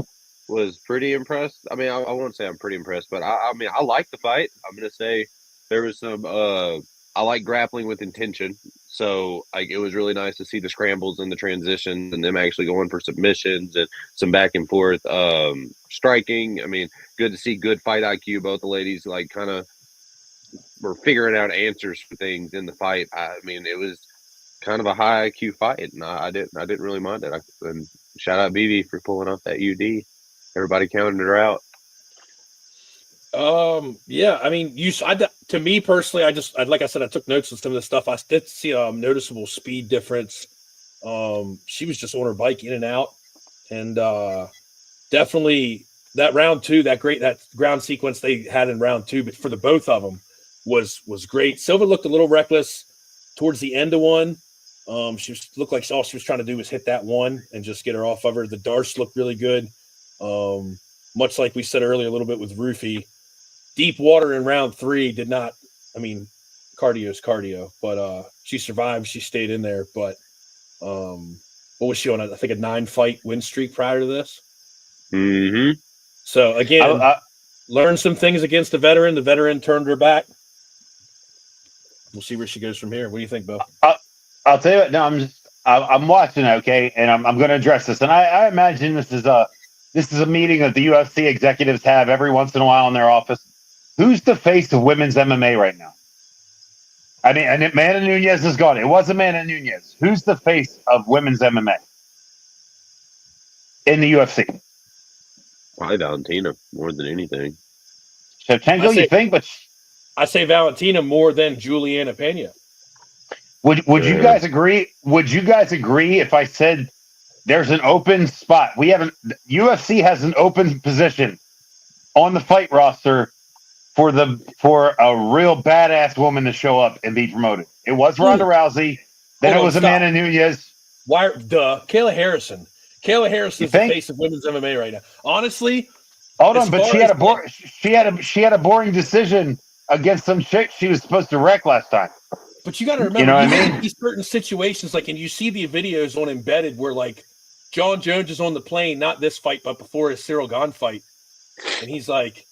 was pretty impressed. I mean, I won't say I'm pretty impressed, but I mean, I like the fight. I'm going to say there was some I like grappling with intention. So, like, it was really nice to see the scrambles and the transitions and them actually going for submissions and some back and forth striking. I mean, good to see good fight IQ. Both the ladies, like, kind of were figuring out answers for things in the fight. I mean, it was kind of a high IQ fight, and I didn't really mind it. And shout out BB for pulling off that UD. Everybody counted her out. Yeah, I mean, to me personally, like I said, I took notes on some of the stuff. I did see a noticeable speed difference. She was just on her bike in and out, and definitely that round 2, that ground sequence they had in round 2, but for the both of them was great. Silva looked a little reckless towards the end of one. Looked like all she was trying to do was hit that one and just get her off of her. The Darce looked really good. Much like we said earlier a little bit with Rufy. Deep water in round 3 did not, I mean, cardio is cardio, but she survived. She stayed in there. But what was she on? I think a 9-fight win streak prior to this. Mm-hmm. So again, learned some things against the veteran. The veteran turned her back. We'll see where she goes from here. What do you think, Bill? I'll tell you what. No, I'm watching. Okay, and I'm going to address this. And I imagine this is a meeting that the UFC executives have every once in a while in their office. Who's the face of women's MMA right now? I mean, and Amanda Nunes is gone. It was Amanda Nunes. Who's the face of women's MMA in the UFC? Probably Valentina more than anything. Shevchenko, you think? But I say Valentina more than Juliana Pena. Would you guys agree? Would you guys agree if I said there's an open spot? UFC has an open position on the fight roster for a real badass woman to show up and be promoted. It was Ronda Rousey, then it was Amanda Nunes. Kayla Harrison. Kayla Harrison is the face of women's MMA right now. Honestly, hold on, but she had a boring decision against some chick she was supposed to wreck last time. But you got to remember, You know what I even mean? in these certain situations, like, and you see the videos on Embedded where, like, Jon Jones is on the plane, not this fight, but before his Cyril Gahn fight. And he's like,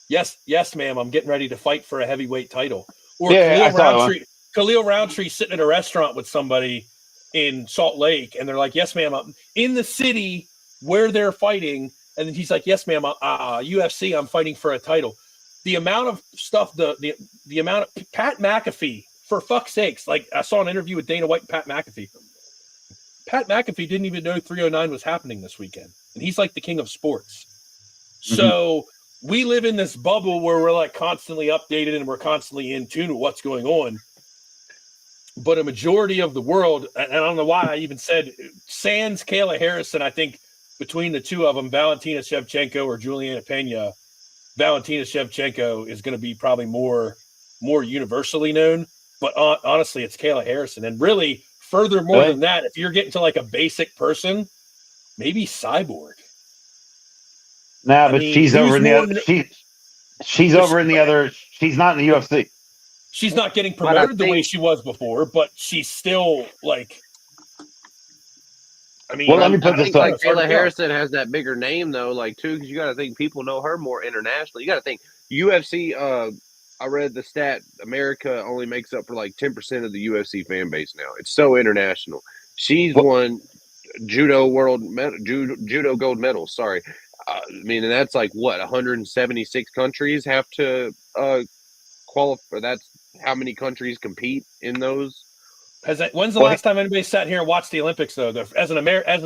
yes, ma'am, I'm getting ready to fight for a heavyweight title. Or Yeah, I saw that Khalil Roundtree sitting at a restaurant with somebody in Salt Lake, and they're like, yes, ma'am, I'm in the city where they're fighting. And then he's like, yes, ma'am, UFC, I'm fighting for a title. The amount of stuff, the amount of Pat McAfee, for fuck's sakes, like I saw an interview with Dana White and Pat McAfee. Pat McAfee didn't even know 309 was happening this weekend. And he's like the king of sports. So we live in this bubble where we're like constantly updated and we're constantly in tune with what's going on. But a majority of the world, and I don't know why I even said sans Kayla Harrison, I think between the two of them, Valentina Shevchenko or Juliana Pena, Valentina Shevchenko is going to be probably more universally known. But honestly, it's Kayla Harrison. And really, furthermore than that, if you're getting to like a basic person, maybe Cyborg. Nah, but she's over in the other. She's over in the other. She's not in the UFC. She's not getting promoted the way she was before, but she's still like. I mean, well, let me put this like up. Kayla Harrison has that bigger name though, like too, because you got to think people know her more internationally. You got to think UFC. I read the stat: America only makes up for like 10% of the UFC fan base now. It's so international. She's won judo gold medal. Sorry, I mean, and that's like what 176 countries have to qualify. That's how many countries compete in those. When's the last time anybody sat here and watched the Olympics, though? As an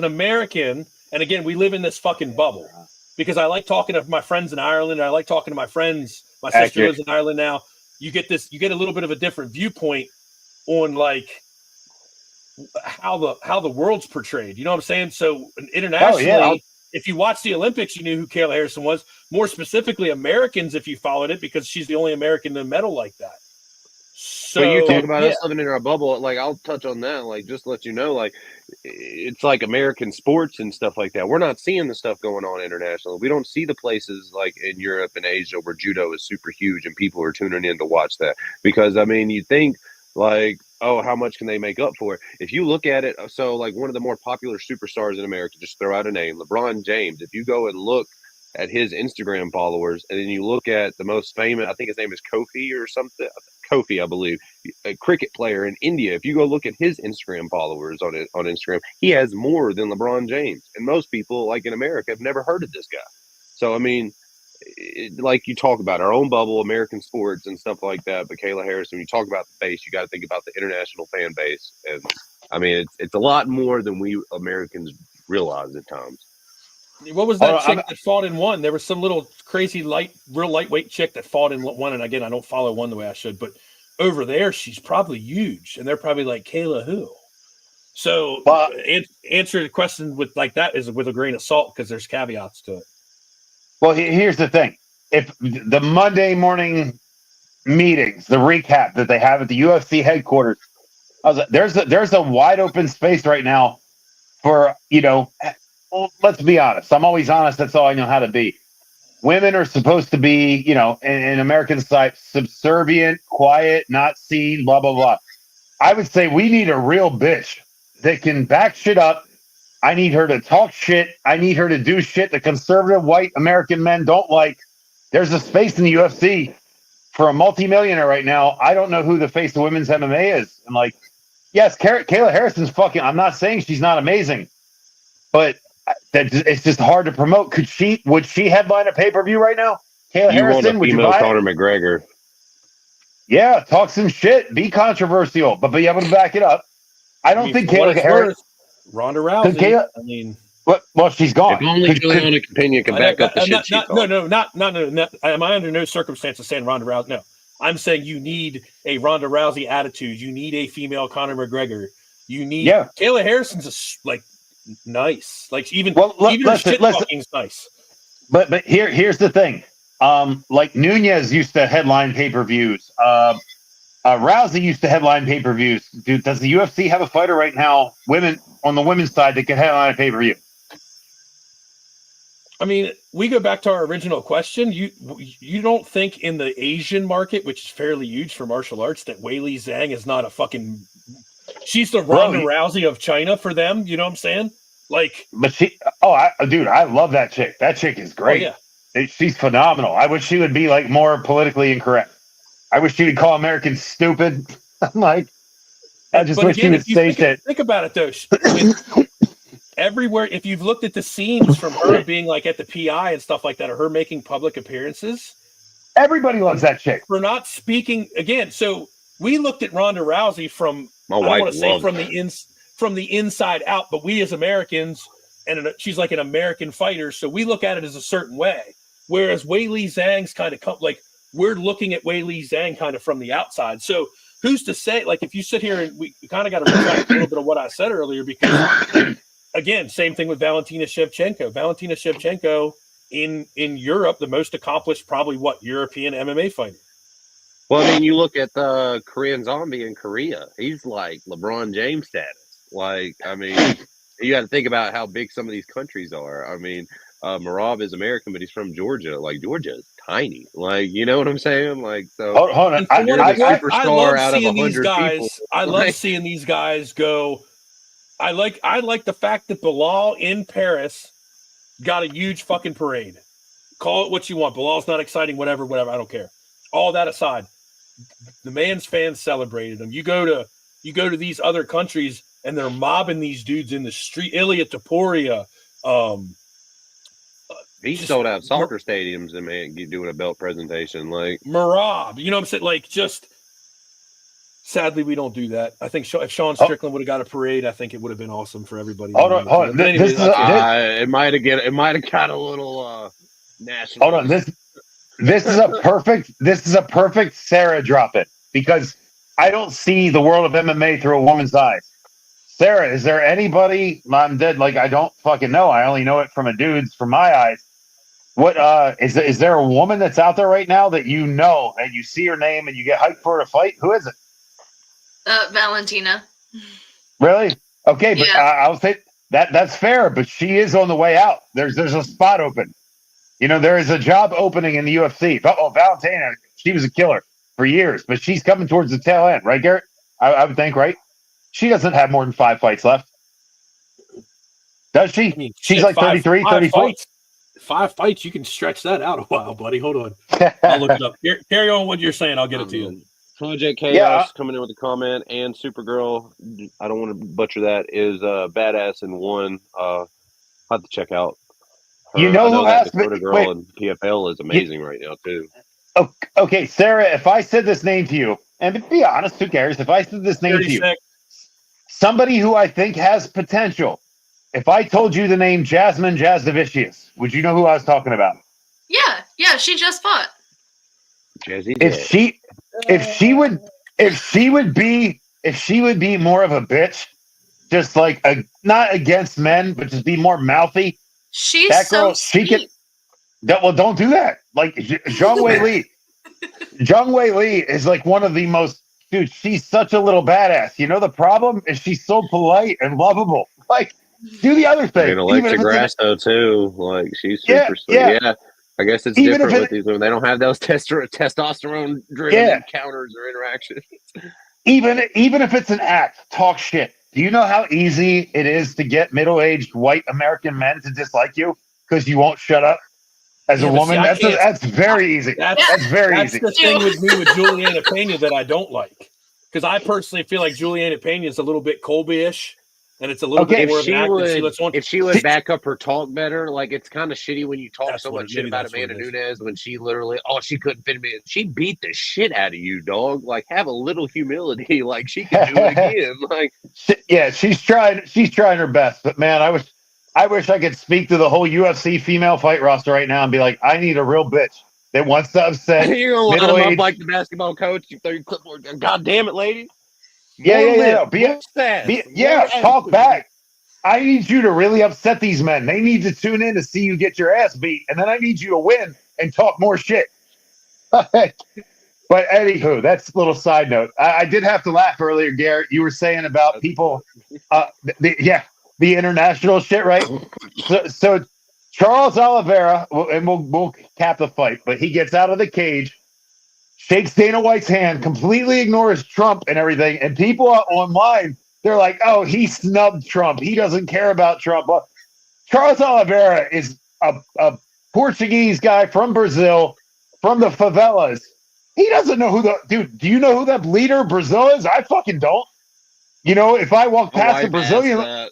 American, and again, we live in this fucking bubble because I like talking to my friends in Ireland. And I like talking to my friends. My sister lives in Ireland now. You get a little bit of a different viewpoint on like how the world's portrayed. You know what I'm saying? So internationally, if you watch the Olympics, you knew who Kayla Harrison was. More specifically, Americans, if you followed it, because she's the only American to medal like that. So but you talk about us living in our bubble, like I'll touch on that, like just to let you know, like it's like American sports and stuff like that. We're not seeing the stuff going on internationally. We don't see the places like in Europe and Asia where judo is super huge and people are tuning in to watch that. Because I mean, you think like, oh, how much can they make up for it? If you look at it, so like one of the more popular superstars in America, just throw out a name, LeBron James. If you go and look at his Instagram followers, and then you look at the most famous, I think his name is Kofi or something. Kofi, I believe, a cricket player in India. If you go look at his Instagram followers on Instagram, he has more than LeBron James. And most people, like in America, have never heard of this guy. So, I mean, like you talk about our own bubble, American sports and stuff like that. But Kayla Harrison, when you talk about the base, you got to think about the international fan base. And I mean, it's a lot more than we Americans realize at times. What was that chick that fought in one? There was some little crazy real lightweight chick that fought in one. And again, I don't follow one the way I should, but over there, she's probably huge. And they're probably like, Kayla who? So answer the question with like that is with a grain of salt because there's caveats to it. Well, here's the thing. If the Monday morning meetings, the recap that they have at the UFC headquarters, there's a wide open space right now for, well, let's be honest. I'm always honest. That's all I know how to be. Women are supposed to be, in American society, subservient, quiet, not seen, blah, blah, blah. I would say we need a real bitch that can back shit up. I need her to talk shit. I need her to do shit that conservative white American men don't like. There's a space in the UFC for a multimillionaire right now. I don't know who the face of women's MMA is. And like, yes, Kayla Harrison's fucking, I'm not saying she's not amazing, but it's just hard to promote. Would she headline a pay-per-view right now? Kayla Harrison, would you buy Conor McGregor? Yeah, talk some shit, be controversial, but be able to back it up. I don't think Kayla Harrison, Ronda Rousey. Well, she's gone. If only Juliana Pena can back up the shit she thought. No. Am I under no circumstances saying Ronda Rousey? No, I'm saying you need a Ronda Rousey attitude. You need a female Conor McGregor. You need Kayla Harrison's nice. Like even her shit talking's nice. But here's the thing. Like Nunez used to headline pay-per-views. Rousey used to headline pay-per-views. Dude, does the UFC have a fighter right now, women on the women's side, that can headline a pay-per-view? I mean, we go back to our original question. You don't think in the Asian market, which is fairly huge for martial arts, that Weili Zhang is not a fucking... She's the Ronda Rousey of China for them. You know what I'm saying? Like, but dude, I love that chick. That chick is great. Oh, yeah. She's phenomenal. I wish she would be like more politically incorrect. I wish she would call Americans stupid. I'm like, I just wish she would say shit. Think about it though. Everywhere, if you've looked at the scenes from her being like at the PI and stuff like that, or her making public appearances, everybody loves that chick. For not speaking again. So we looked at Ronda Rousey from the inside out, but we as Americans, and she's like an American fighter, so we look at it as a certain way. Whereas Weili Zhang's kind of like we're looking at Weili Zhang kind of from the outside. So who's to say? Like if you sit here and we kind of got to retract a little bit of what I said earlier, because again, same thing with Valentina Shevchenko. Valentina Shevchenko in Europe, the most accomplished, probably European MMA fighter. Well, I mean, you look at the Korean Zombie in Korea. He's like LeBron James status. Like, I mean, you got to think about how big some of these countries are. I mean, Marab is American, but he's from Georgia. Like, Georgia is tiny. Like, you know what I'm saying? Like, so hold on. I love seeing these guys. I love seeing these guys go. I like the fact that Bilal in Paris got a huge fucking parade. Call it what you want. Bilal's not exciting, whatever. I don't care. All that aside, the man's fans celebrated him. You go to these other countries and they're mobbing these dudes in the street. Ilya Taporia. He sold out soccer stadiums and man, doing a belt presentation. Like Marab, you know what I'm saying? Like, just sadly, we don't do that. I think if Sean Strickland would have got a parade, I think it would have been awesome for everybody. Hold on. It might have got a little national. Hold on. This is a perfect Sarah drop it, because I don't see the world of MMA through a woman's eyes. Sarah, is there anybody? I'm dead. Like, I don't fucking know. I only know it from a dude's, from my eyes. What is there a woman that's out there right now that you know and you see her name and you get hyped for her to fight? Who is it? Valentina. Really? Okay, but yeah. I'll say that's fair. But she is on the way out. There's a spot open. You know, there is a job opening in the UFC. Oh, Valentina, she was a killer for years, but she's coming towards the tail end, right, Garrett? I would think, right? She doesn't have more than 5 fights left. Does she? I mean, she's like 33, 34. 5 fights, you can stretch that out a while, buddy. Hold on. I'll look it up. Carry on what you're saying. I'll get it to you. Project Chaos coming in with a comment, and Supergirl, I don't want to butcher that, is badass in one. I'll have to check out. You know who asked me? Girl in PFL is amazing right now, too. Okay, Sarah, if I said this name to you, and to be honest, who cares? If I said this name to you, somebody who I think has potential, if I told you the name Jasmine Jasdavicius, would you know who I was talking about? Yeah, she just fought. If she would be more of a bitch, just like not against men, but just be more mouthy. She's that girl, so she can. Well, don't do that. Like Zhang Wei Li. Zhang Wei Li is like one of the most. Dude, she's such a little badass. You know, the problem is she's so polite and lovable. Like, do the other thing. And Alexa Grasso, too. Like, she's super sweet. Yeah. I guess it's different with these women. They don't have those testosterone-driven encounters or interactions. Even if it's an act, talk shit. Do you know how easy it is to get middle-aged white American men to dislike you because you won't shut up as a woman? That's very easy. That's very easy. That's the thing with me with Juliana Pena that I don't like, because I personally feel like Juliana Pena is a little bit Colby-ish. And it's a little bit more of an act. If she would back up her talk better, like, it's kind of shitty when you talk so much shit about Amanda Nunes when she literally, she couldn't fit me. She beat the shit out of you, dog. Like, have a little humility. Like, she can do it again. Like, she's trying her best. But man, I wish I could speak to the whole UFC female fight roster right now and be like, I need a real bitch that wants to upset. You're gonna line them up like the basketball coach. You throw your clipboard. God damn it, lady. Yeah. Talk back. I need you to really upset these men. They need to tune in to see you get your ass beat, and then I need you to win and talk more shit. But anywho, that's a little side note. I did have to laugh earlier, Garrett. You were saying about people, the international shit, right? So Charles Oliveira, and we'll cap the fight, but he gets out of the cage, shakes Dana White's hand, completely ignores Trump and everything, and people online, they're like, "Oh, he snubbed Trump. He doesn't care about Trump." Well, Charles Oliveira is a Portuguese guy from Brazil, from the favelas. He doesn't know who dude. Do you know who that leader of Brazil is? I fucking don't. You know, if I walk past a Brazilian,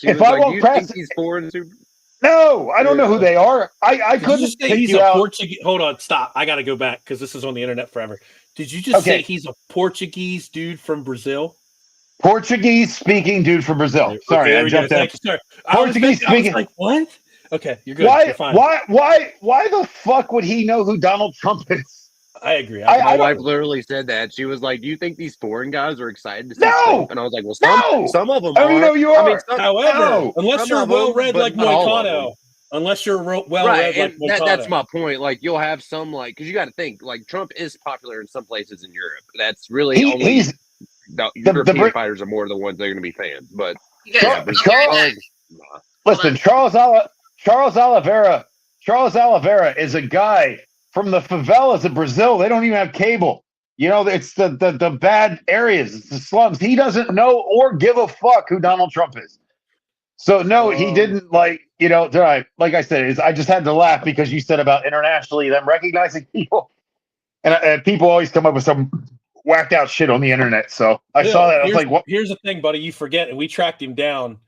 if I walk past these foreign super. No, I don't know who they are. I couldn't say take he's you a out. Portuguese. Hold on, stop. I got to go back because this is on the internet forever. Did you just say he's a Portuguese dude from Brazil? Portuguese speaking dude from Brazil. Sorry, I jumped in. Thank you, sir. Portuguese speaking. I was like, what? Okay, you're good. You're fine. Why the fuck would he know who Donald Trump is? I agree. My wife literally said that. She was like, "Do you think these foreign guys are excited to see Trump?" And I was like, "Well, some of them are." I know you are. However, unless you're well-read like Moicano, unless you're well-read like Moicano. That's my point. Like, you'll have some, like, because you got to think, like, Trump is popular in some places in Europe. That's really European fighters are more the ones that are going to be fans. But listen, Charles Oliveira is a guy from the favelas of Brazil. They don't even have cable. You know, it's the bad areas. It's the slums. He doesn't know or give a fuck who Donald Trump is. So, no, he didn't, like I said, I just had to laugh because you said about internationally them recognizing people. And people always come up with some whacked out shit on the internet. So I saw that. I was like, what? Here's the thing, buddy. You forget, and we tracked him down.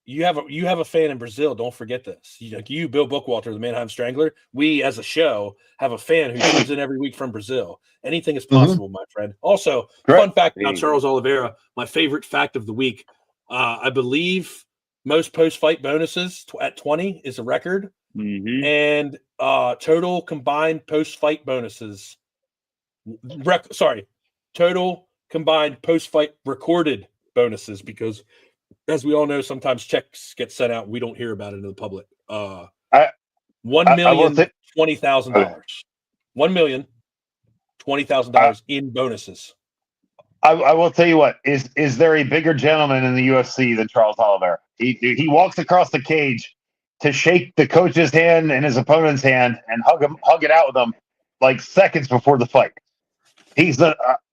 You have a fan in Brazil. Don't forget this. You, Bill Bookwalter, the Mannheim Strangler. We, as a show, have a fan who comes in every week from Brazil. Anything is possible, my friend. Also, fun fact about Charles Oliveira. My favorite fact of the week. I believe most post-fight bonuses at 20 is a record, and total combined post-fight bonuses. Total combined post-fight recorded bonuses, because as we all know, sometimes checks get sent out and we don't hear about it in the public. $1,020,000. $1,020,000 in bonuses. I will tell you what, is there a bigger gentleman in the UFC than Charles Oliveira? He walks across the cage to shake the coach's hand and his opponent's hand and hug it out with them like seconds before the fight.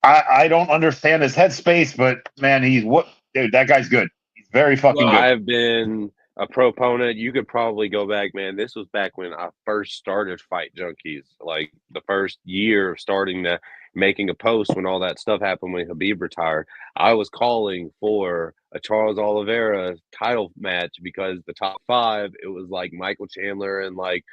I don't understand his headspace, but man, dude, that guy's good. Very fucking good. I've been a proponent. You could probably go back, man. This was back when I first started Fight Junkies, like the first year of starting to making a post when all that stuff happened when Khabib retired. I was calling for a Charles Oliveira title match because the top five, it was like Michael Chandler and like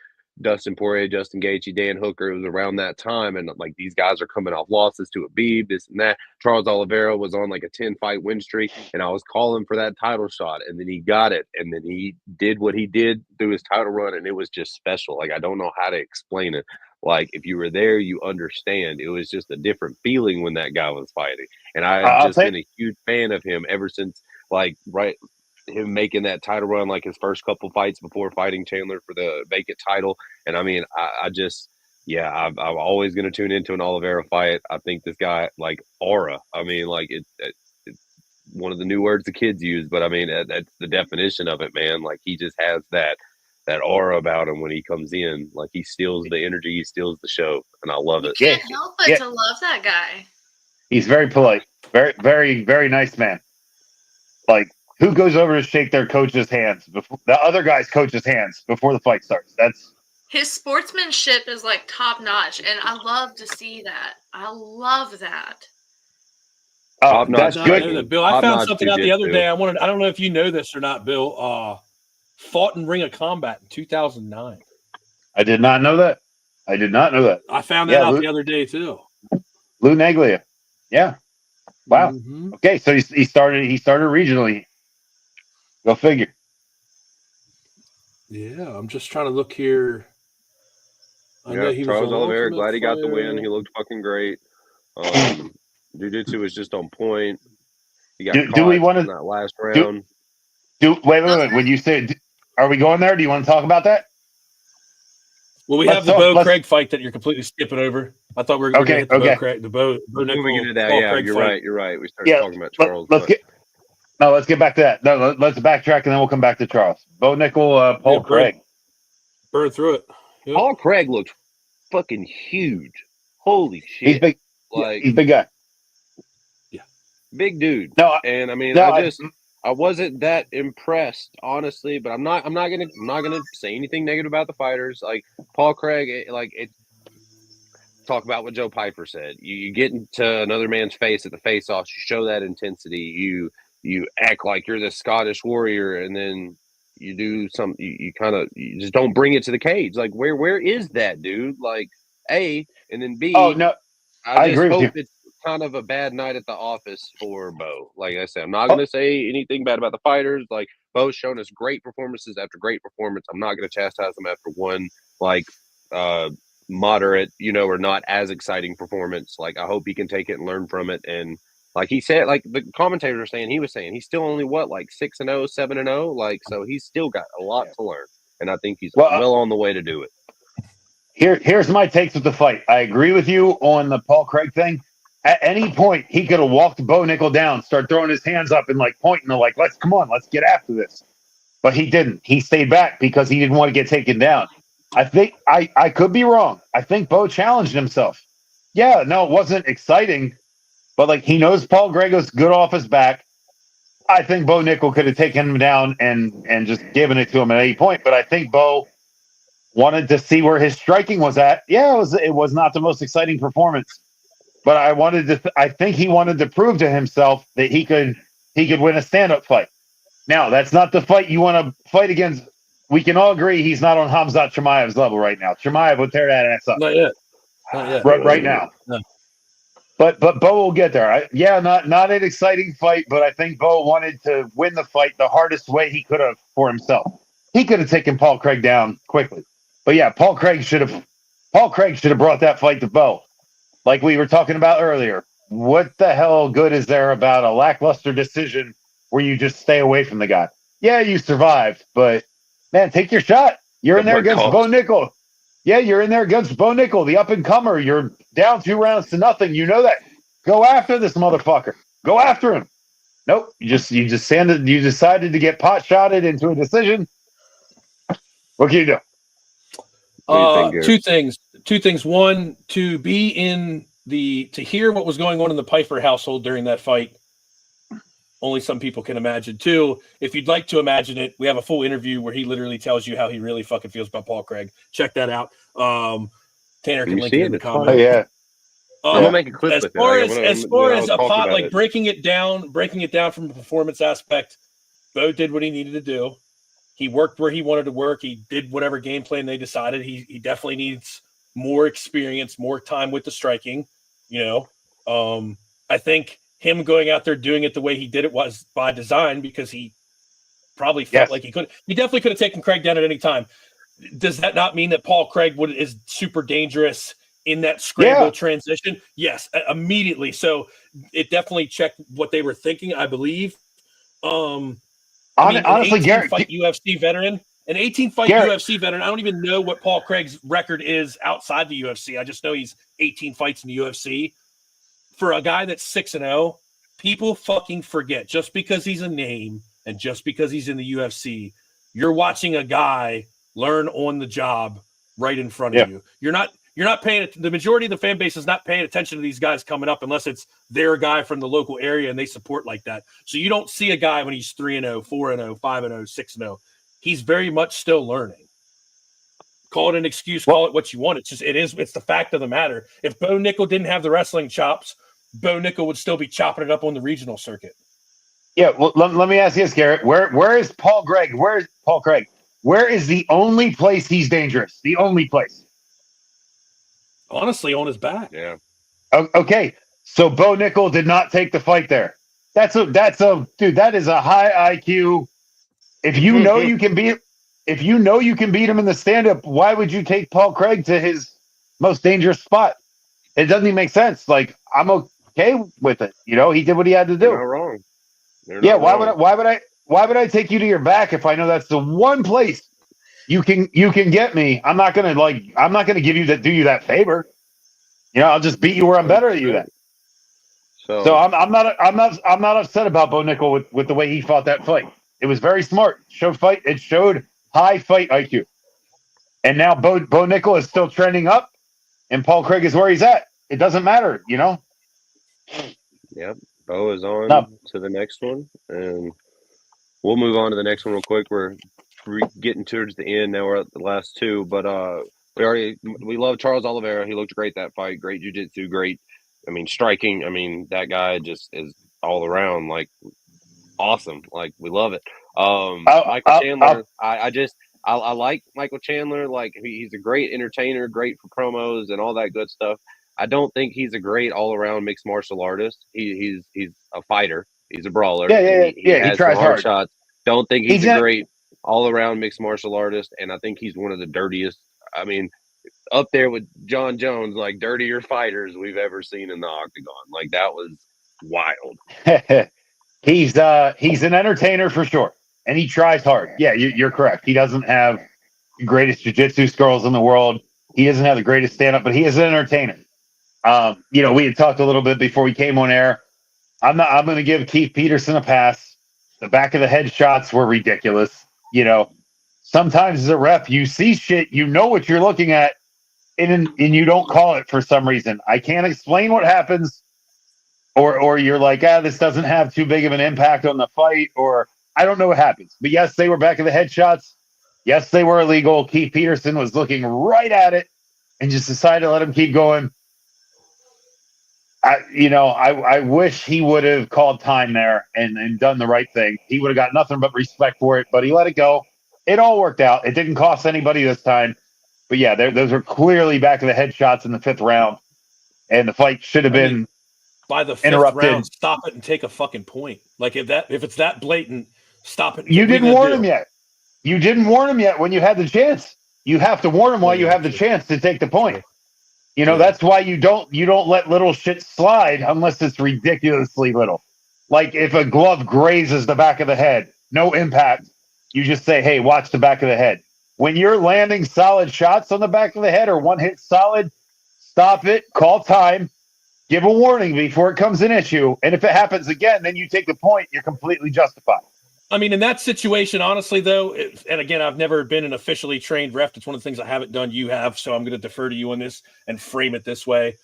Dustin Poirier, Justin Gaethje, Dan Hooker. It was around that time, and like these guys are coming off losses to Khabib, this and that. Charles Oliveira was on like a 10-fight win streak, and I was calling for that title shot, and then he got it, and then he did what he did through his title run, and it was just special. Like, I don't know how to explain it. Like, if you were there, you understand. It was just a different feeling when that guy was fighting, and I've just been a huge fan of him ever since, like, him making that title run, like his first couple fights before fighting Chandler for the vacant title. And I mean, I'm always going to tune into an Oliveira fight. I think this guy, like, aura. I mean, like, it's one of the new words the kids use, but I mean, that's the definition of it, man. Like, he just has that aura about him when he comes in. Like, he steals the energy, he steals the show, and I love it. You can't help but to love that guy. He's very polite. Very, very, very nice man. Like, who goes over to shake their coach's hands before the other guy's coach's hands before the fight starts? His sportsmanship is like top notch, and I love to see that. I love that. Oh, that's good. Bill, I found something out the other day. I don't know if you know this or not, Bill. Fought in Ring of Combat in 2009. I did not know that. I found that out the other day too. Lou Neglia. Yeah. Wow. Mm-hmm. Okay, so he started regionally. Go figure. Yeah, I'm just trying to look here. Charles Oliveira, glad he got the win. He looked fucking great. Jiu-jitsu was just on point. He got do we want in that last round? Wait. When you say, are we going there? Do you want to talk about that? Well, we have the Bo Craig fight that you're completely skipping over. I thought we were going to hit the Bo Craig, the Bo Moving into that, yeah, you're right. We started talking about Charles. No, let's get back to that. No, let's backtrack and then we'll come back to Charles. Bo Nickel, Paul Craig. Burn through it. Yep. Paul Craig looked fucking huge. Holy shit! He's big. Like He's a big guy. big dude. No, And I mean, no, I wasn't that impressed, honestly. But I'm not gonna say anything negative about the fighters. Like Paul Craig, talk about what Joe Piper said. You get into another man's face at the face-offs. You show that intensity. You act like you're this Scottish warrior, and then you do some. You just don't bring it to the cage. Like where is that dude? Like A, and then B. Oh no, I just agree with hope you. it's kind of a bad night at the office for Bo. Like I said, I'm not going to say anything bad about the fighters. Like Bo's shown us great performances after great performance. I'm not going to chastise him after one moderate, or not as exciting performance. Like I hope he can take it and learn from it. And like he said, like the commentators are saying, he's still only 6-0, 7-0. Like so, he's still got a lot to learn, and I think he's well on the way to do it. Here's my takes with the fight. I agree with you on the Paul Craig thing. At any point, he could have walked Bo Nickel down, start throwing his hands up and pointing to let's get after this. But he didn't. He stayed back because he didn't want to get taken down. I think I could be wrong. I think Bo challenged himself. Yeah, no, it wasn't exciting, but he knows Paul Craig was good off his back. I think Bo Nickel could have taken him down and just given it to him at any point. But I think Bo wanted to see where his striking was at. Yeah, it was not the most exciting performance, but I think he wanted to prove to himself that he could win a stand-up fight. Now, that's not the fight you want to fight against. We can all agree he's not on Khamzat Chimaev's level right now. Chimaev would tear that ass up. Not yet. Right now. No. But Bo will get there. Not an exciting fight, but I think Bo wanted to win the fight the hardest way he could have for himself. He could have taken Paul Craig down quickly. But yeah, Paul Craig should have brought that fight to Bo. Like we were talking about earlier. What the hell good is there about a lackluster decision where you just stay away from the guy? Yeah, you survived, but man, take your shot. You're in there against Bo Nickel. Yeah, you're in there against Bo Nickel, the up-and-comer. You're down 2-0 You know that. Go after this motherfucker. Go after him. Nope. You decided to get pot-shotted into a decision. What can you do? Two things. One, to hear what was going on in the Piper household during that fight. Only some people can imagine. Two, if you'd like to imagine it, we have a full interview where he literally tells you how he really fucking feels about Paul Craig. Check that out. Tanner can link it in the comments. Oh yeah. I'm gonna make a clip with it. As far as a pot, breaking it down from a performance aspect, Bo did what he needed to do. He worked where he wanted to work. He did whatever game plan they decided. He definitely needs more experience, more time with the striking. I think him going out there doing it the way he did it was by design because he probably felt like he could. He definitely could have taken Craig down at any time. Does that not mean that Paul Craig is super dangerous in that scramble transition? Yes, immediately. So it definitely checked what they were thinking, I believe. Honestly, Garrett, an 18-fight UFC veteran. I don't even know what Paul Craig's record is outside the UFC. I just know he's 18 fights in the UFC. For a guy that's 6-0, people fucking forget. Just because he's a name and just because he's in the UFC, you're watching a guy learn on the job right in front of you. You're not paying it. The majority of the fan base is not paying attention to these guys coming up unless it's their guy from the local area and they support like that. So you don't see a guy when he's 3-0, 4-0, 5-0, 6-0. He's very much still learning. Call it an excuse, call it what you want. It's the fact of the matter. If Bo Nickel didn't have the wrestling chops, Bo Nickel would still be chopping it up on the regional circuit. Yeah, well, let me ask you this, Garrett. Where is Paul Craig? Where is Paul Craig? Where is the only place he's dangerous? The only place. Honestly, on his back. Yeah. Okay. So Bo Nickel did not take the fight there. That is a high IQ. If you know you can beat him in the stand-up, why would you take Paul Craig to his most dangerous spot? It doesn't even make sense. I'm okay with it. He did what he had to do. You're not wrong. Why would I take you to your back if I know that's the one place you can get me? I'm not gonna do you that favor. I'll just beat you where I'm better at you then. So I'm not upset about Bo Nickel with the way he fought that fight. It was very smart. It showed high fight IQ. And now Bo Nickel is still trending up, and Paul Craig is where he's at. It doesn't matter, you know. Yep. Bo is on No. to the next one, and we'll move on to the next one real quick. We're getting towards the end now. We're at the last two, but we love Charles Oliveira. He looked great that fight. Great jiu-jitsu, great. I mean, striking. I mean, that guy just is all around like awesome. Like we love it. Michael Chandler. I like Michael Chandler. Like he's a great entertainer, great for promos and all that good stuff. I don't think he's a great all-around mixed martial artist. He's a fighter. He's a brawler. Yeah. He has tries some hard hard. shots. Don't think he's He's a not- great all-around mixed martial artist, and I think he's one of the dirtiest. I mean, up there with Jon Jones, like dirtier fighters we've ever seen in the octagon. Like that was wild. He's an entertainer for sure, and he tries hard. Yeah, you're correct. He doesn't have the greatest jiu-jitsu skills in the world. He doesn't have the greatest stand-up, but he is an entertainer. We had talked a little bit before we came on air. I'm going to give Keith Peterson a pass. The back of the head shots were ridiculous. Sometimes as a ref, you see shit, you know what you're looking at, and you don't call it for some reason. I can't explain what happens, or you're like, this doesn't have too big of an impact on the fight, or I don't know what happens. But yes, they were back of the head shots. Yes, they were illegal. Keith Peterson was looking right at it and just decided to let him keep going. I wish he would have called time there and done the right thing. He would have got nothing but respect for it, but he let it go. It all worked out. It didn't cost anybody this time. But yeah, those were clearly back of the head shots in the 5th round, and the fight should have been by the 5th interrupted. round. Stop it and take a fucking point. Like if it's that blatant, stop it. You didn't warn him yet. You didn't warn him yet when you had the chance. You have to warn him while you have the chance to take the point. That's why you don't let little shit slide unless it's ridiculously little. Like if a glove grazes the back of the head, no impact. You just say, hey, watch the back of the head. When you're landing solid shots on the back of the head or one hit solid, stop it, call time, give a warning before it comes an issue. And if it happens again, then you take the point. You're completely justified. I mean, in that situation, honestly, though, and again, I've never been an officially trained ref. It's one of the things I haven't done. You have, so I'm going to defer to you on this and frame it this way.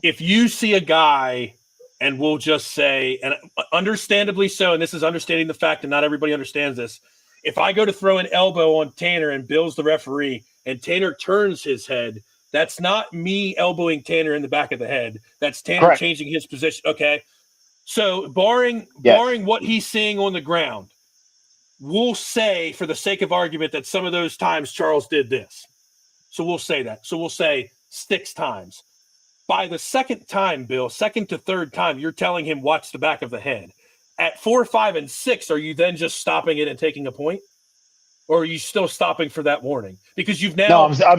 If you see a guy, and we'll just say, and understandably so, and this is understanding the fact that not everybody understands this, if I go to throw an elbow on Tanner and Bill's the referee, and Tanner turns his head, that's not me elbowing Tanner in the back of the head. That's Tanner Correct. changing his position. Okay. So barring what he's seeing on the ground, we'll say, for the sake of argument, that some of those times Charles did this. So we'll say that. So we'll say 6 times. By the second time, Bill, second to third time, you're telling him watch the back of the head. At 4, 5, and 6, are you then just stopping it and taking a point? Or are you still stopping for that warning? Because you've now... No,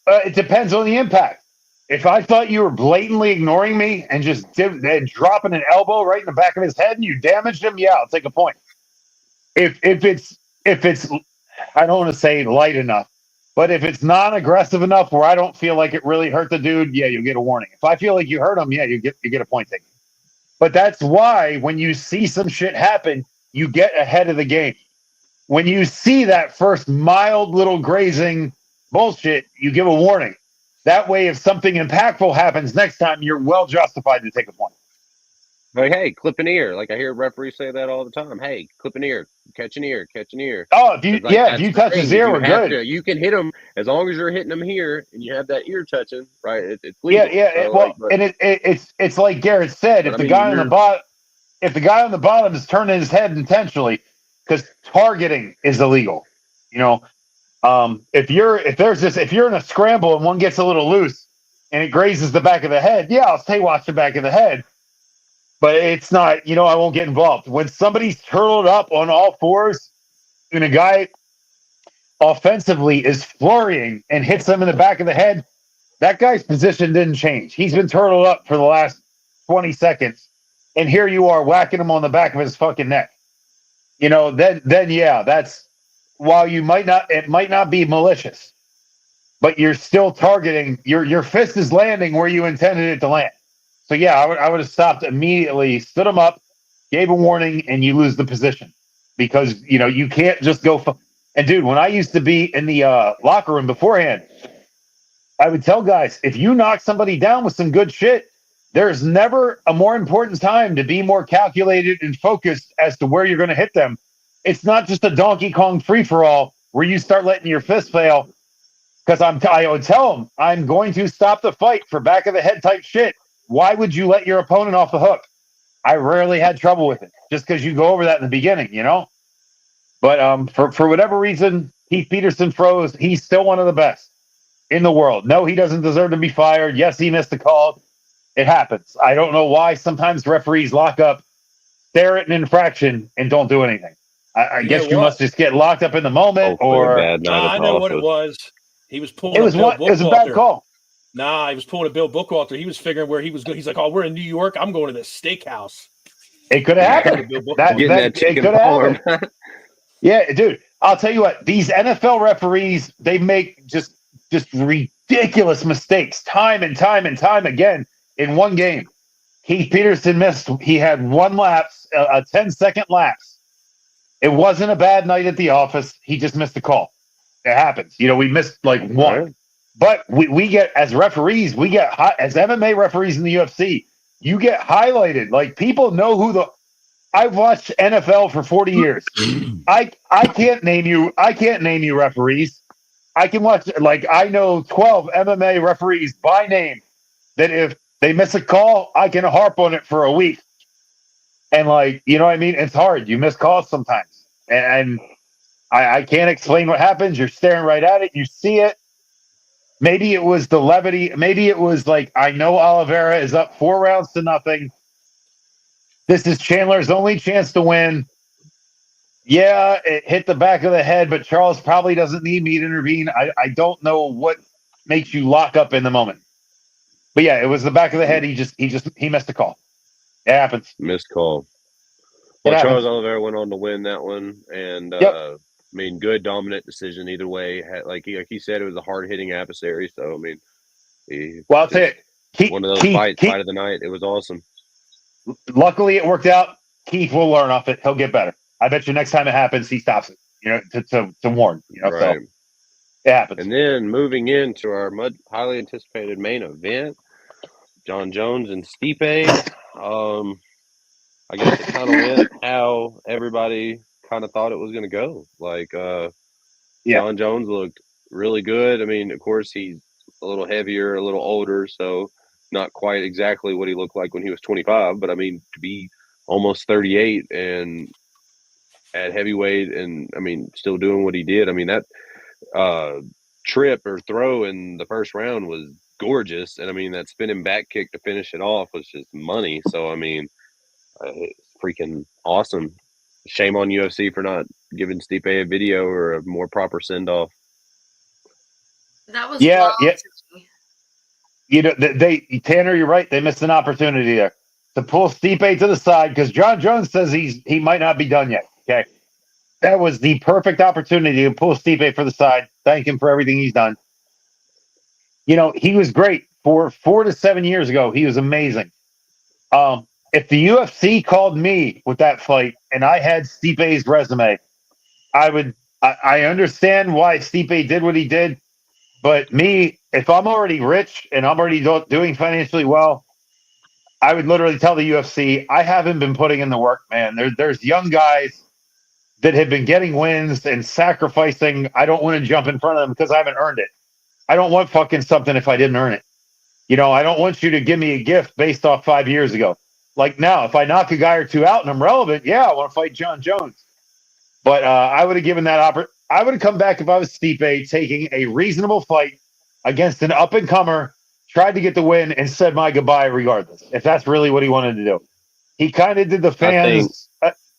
it depends on the impact. If I thought you were blatantly ignoring me and just dropping an elbow right in the back of his head and you damaged him, yeah, I'll take a point. If it's I don't want to say light enough, but if it's non-aggressive enough where I don't feel like it really hurt the dude, yeah, you'll get a warning. If I feel like you hurt him, yeah, you get a point taken. But that's why when you see some shit happen, you get ahead of the game. When you see that first mild little grazing bullshit, you give a warning. That way, if something impactful happens next time, you're well justified to take a point. Like, hey, clip an ear. Like I hear referees say that all the time. Hey, clip an ear, catch an ear, catch an ear. Oh, if you touch his ear, we're good. You can hit him as long as you're hitting him here and you have that ear touching, right? It's legal. Yeah. It's like Garrett said. If the guy on the bottom is turning his head intentionally, because targeting is illegal. If you're in a scramble and one gets a little loose and it grazes the back of the head, yeah, I'll say watch the back of the head. But it's not, I won't get involved. When somebody's turtled up on all fours and a guy offensively is flurrying and hits them in the back of the head, that guy's position didn't change. He's been turtled up for the last 20 seconds. And here you are whacking him on the back of his fucking neck. Then yeah, that's, while it might not be malicious, but you're still targeting, your fist is landing where you intended it to land. So yeah, I would have stopped immediately, stood him up, gave a warning, and you lose the position because you can't just go. And dude, when I used to be in the locker room beforehand, I would tell guys, if you knock somebody down with some good shit, there's never a more important time to be more calculated and focused as to where you're going to hit them. It's not just a Donkey Kong free for all where you start letting your fist fail. Because I would tell them, I'm going to stop the fight for back of the head type shit. Why would you let your opponent off the hook? I rarely had trouble with it, just because you go over that in the beginning, But for whatever reason, Keith Peterson froze. He's still one of the best in the world. No, he doesn't deserve to be fired. Yes, he missed the call. It happens. I don't know why sometimes referees lock up, stare at an infraction, and don't do anything. I guess you must just get locked up in the moment, or bad night at I the know what it office. was. He was pulling. It was a bad call. Nah, he was pulling a Bill Bookwalter. He was figuring where he was going. He's like, "Oh, we're in New York. I'm going to this steakhouse." It could have happened. Getting that chicken parm. Yeah, dude. I'll tell you what. These NFL referees, they make just ridiculous mistakes time and time and time again in one game. Keith Peterson missed. He had one lapse, a 10-second lapse. It wasn't a bad night at the office. He just missed the call. It happens. We missed like one. Right. But we get, as referees, as MMA referees in the UFC, you get highlighted. Like, people know I've watched NFL for 40 years. I can't name you referees. I can watch, like, I know 12 MMA referees by name that if they miss a call, I can harp on it for a week. And, like, you know what I mean? It's hard. You miss calls sometimes. And I can't explain what happens. You're staring right at it. You see it. Maybe it was the levity. Maybe it was like, I know Oliveira is up 4-0. This is Chandler's only chance to win. Yeah, it hit the back of the head, but Charles probably doesn't need me to intervene. I don't know what makes you lock up in the moment. But yeah, it was the back of the head. He missed the call. It happens. Missed call. Well, Charles Oliveira went on to win that one, and I mean, good dominant decision either way. Like he said, it was a hard hitting adversary. So I mean, I'll tell you, one of those fight of the night. It was awesome. Luckily, it worked out. Keith will learn off it. He'll get better. I bet you next time it happens, he stops it. To warn. Right. So it happens. And then moving into our highly anticipated main event, Jon Jones and Stipe. I guess it kind of went how everybody kind of thought it was going to go. Like, Jon Jones looked really good. I mean, of course, he's a little heavier, a little older, so not quite exactly what he looked like when he was 25. But, I mean, to be almost 38 and at heavyweight and, I mean, still doing what he did, I mean, that trip or throw in the first round was gorgeous. And, I mean, that spinning back kick to finish it off was just money. So, I mean, freaking awesome. Shame on UFC for not giving Stipe a video or a more proper send off. That was wild to me. Tanner, you're right. They missed an opportunity there to pull Stipe to the side because Jon Jones says he might not be done yet. Okay, that was the perfect opportunity to pull Stipe for the side. Thank him for everything he's done. He was great for 4 to 7 years ago. He was amazing. If the UFC called me with that fight and I had Stipe's resume, I understand why Stipe did what he did, but me, if I'm already rich and I'm already doing financially well, I would literally tell the UFC, I haven't been putting in the work, man. There's young guys that have been getting wins and sacrificing. I don't want to jump in front of them because I haven't earned it. I don't want fucking something if I didn't earn it. I don't want you to give me a gift based off 5 years ago. Like now, if I knock a guy or two out and I'm relevant, I want to fight Jon Jones. But I would have given that opportunity. I would have come back if I was Stipe, taking a reasonable fight against an up-and-comer, tried to get the win, and said my goodbye regardless, if that's really what he wanted to do. He kind of did the fans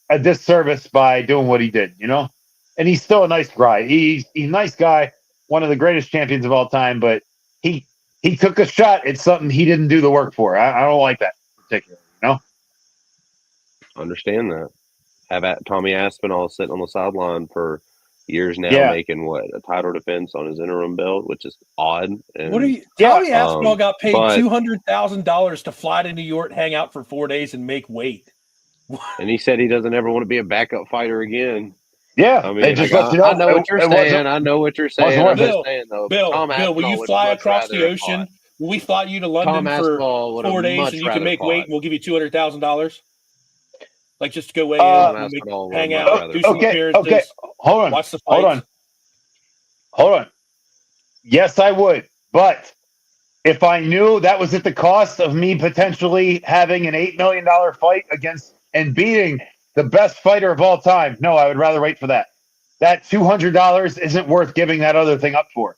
a disservice by doing what he did, And he's still a nice guy. He's a nice guy, one of the greatest champions of all time, but he took a shot at something he didn't do the work for. I don't like that particularly. Understand that. Have Tommy Aspinall sitting on the sideline for years now, Yeah. making a title defense on his interim belt, which is odd. And, What are you? Yeah, Tommy Aspinall got paid but- $200,000 to fly to New York, hang out for 4 days, and make weight. And he said he doesn't ever want to be a backup fighter again. Yeah, I mean, they just like, let you know. I know what you're it wasn't- saying. I know what you're saying. worth I'm just it. saying though, Bill, Tom will Aspinall you would fly much across the rather have ocean? fought. Will we fly you to Tom London for Aspinall would 4 have days, much and you rather can make fought. weight, and we'll give you $200,000? Like, just to go weigh Tom in, and Aspinall would hang much out, rather do some fought. appearances, Okay, hold on, watch the fights. hold on. Yes, I would, but if I knew that was at the cost of me potentially having an $8 million fight against and beating the best fighter of all time, no, I would rather wait for that. That $200 isn't worth giving that other thing up for.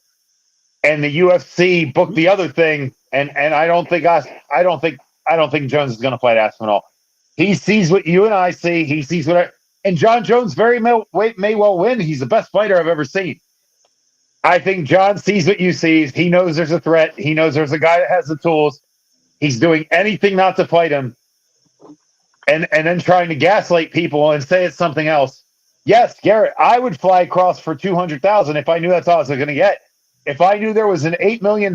And the UFC booked the other thing, and I don't think Jones is going to fight Aspinall. He sees what you and I see. He sees and Jon Jones may well win. He's the best fighter I've ever seen. I think Jon sees what you see. He knows there's a threat. He knows there's a guy that has the tools. He's doing anything not to fight him, and then trying to gaslight people and say it's something else. Yes, Garrett, I would fly across for $200,000 if I knew that's all I was going to get. If I knew there was an $8 million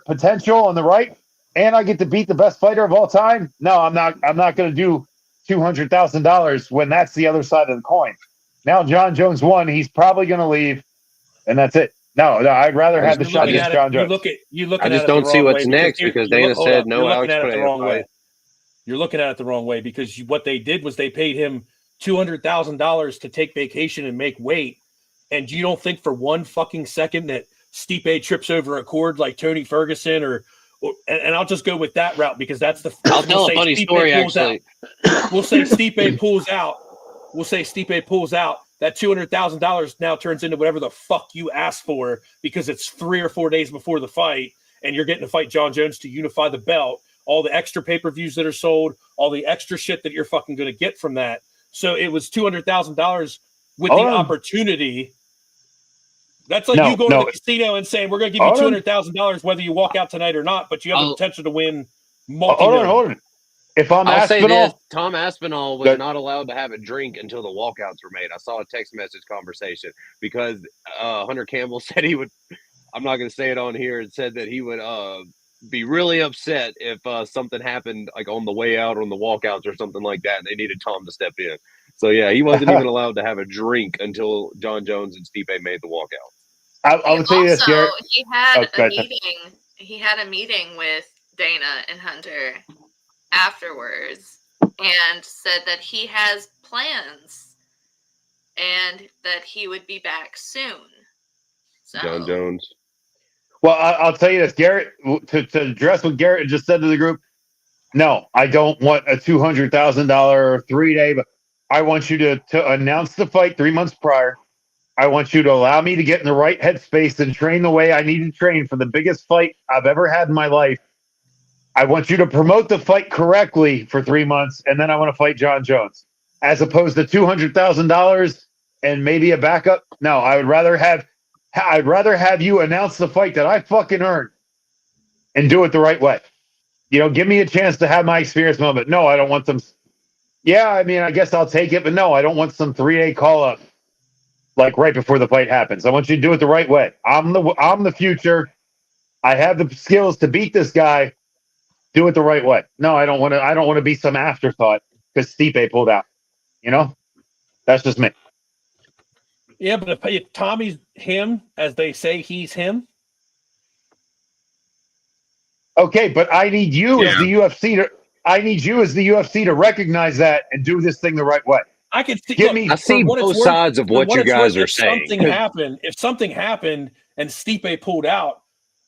potential on the right, and I get to beat the best fighter of all time, no, I'm not going to do $200,000 when that's the other side of the coin. Now Jon Jones won. He's probably going to leave, and that's it. No, I'd rather have the shot against Jon Jones. I just don't see what's next because Dana said no Alex Pereira fight. You're looking at it the wrong way because what they did was they paid him $200,000 to take vacation and make weight, and you don't think for one fucking second that Stipe trips over a cord like Tony Ferguson and I'll just go with that route because that's the. I'll tell a funny story actually. We'll say Stipe pulls out. That $200,000 now turns into whatever the fuck you asked for because it's 3 or 4 days before the fight, and you're getting to fight Jon Jones to unify the belt. All the extra pay-per-views that are sold, all the extra shit that you're fucking going to get from that. So it was $200,000 with the opportunity. That's like you going to the casino and saying, we're going to give you $200,000 whether you walk out tonight or not, but you have the potential to win multi-million. Hold on. If I'm I'll say Aspinall, this, Tom Aspinall was not allowed to have a drink until the walkouts were made. I saw a text message conversation because Hunter Campbell said he would, I'm not going to say it on here, it said that he would be really upset if something happened like on the way out or on the walkouts or something like that, and they needed Tom to step in. So yeah, he wasn't even allowed to have a drink until Jon Jones and Stipe made the walkout. I would say this, Garrett. He had a meeting. He had a meeting with Dana and Hunter afterwards, and said that he has plans, and that he would be back soon. So. Jon Jones. Well, I'll tell you this, Garrett, to address what Garrett just said to the group, no, I don't want a $200,000 3-day, but I want you to announce the fight 3 months prior. I want you to allow me to get in the right headspace and train the way I need to train for the biggest fight I've ever had in my life. I want you to promote the fight correctly for 3 months, and then I want to fight Jon Jones. As opposed to $200,000 and maybe a backup. No, I'd rather have you announce the fight that I fucking earned and do it the right way. You know, give me a chance to have my experience moment. No, I don't want them. Yeah, I mean, I guess I'll take it, but no, I don't want some 3-day call up like right before the fight happens. I want you to do it the right way. I'm the future. I have the skills to beat this guy. Do it the right way. No, I don't want to be some afterthought because Stipe pulled out. You know, that's just me. Yeah, but if Tommy's him, as they say, he's him. Okay, but I need you as the UFC to recognize that and do this thing the right way. I can see. I see both sides of what you guys are saying. If something happened and Stipe pulled out,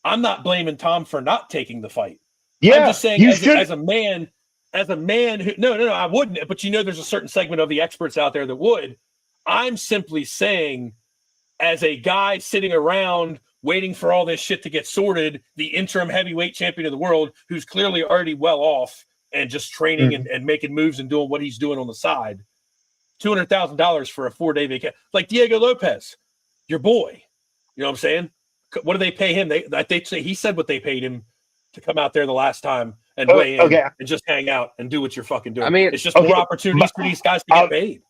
I'm not blaming Tom for not taking the fight. Yeah, I'm just saying as a man who no, I wouldn't. But you know, there's a certain segment of the experts out there that would. I'm simply saying, as a guy sitting around waiting for all this shit to get sorted, the interim heavyweight champion of the world, who's clearly already well off and just training and making moves and doing what he's doing on the side. $200,000 for a 4-day vacation, like Diego Lopez, your boy. You know what I'm saying? What do they pay him? They say he said what they paid him to come out there the last time and weigh in and just hang out and do what you're fucking doing. I mean, it's just more opportunities for these guys to get paid.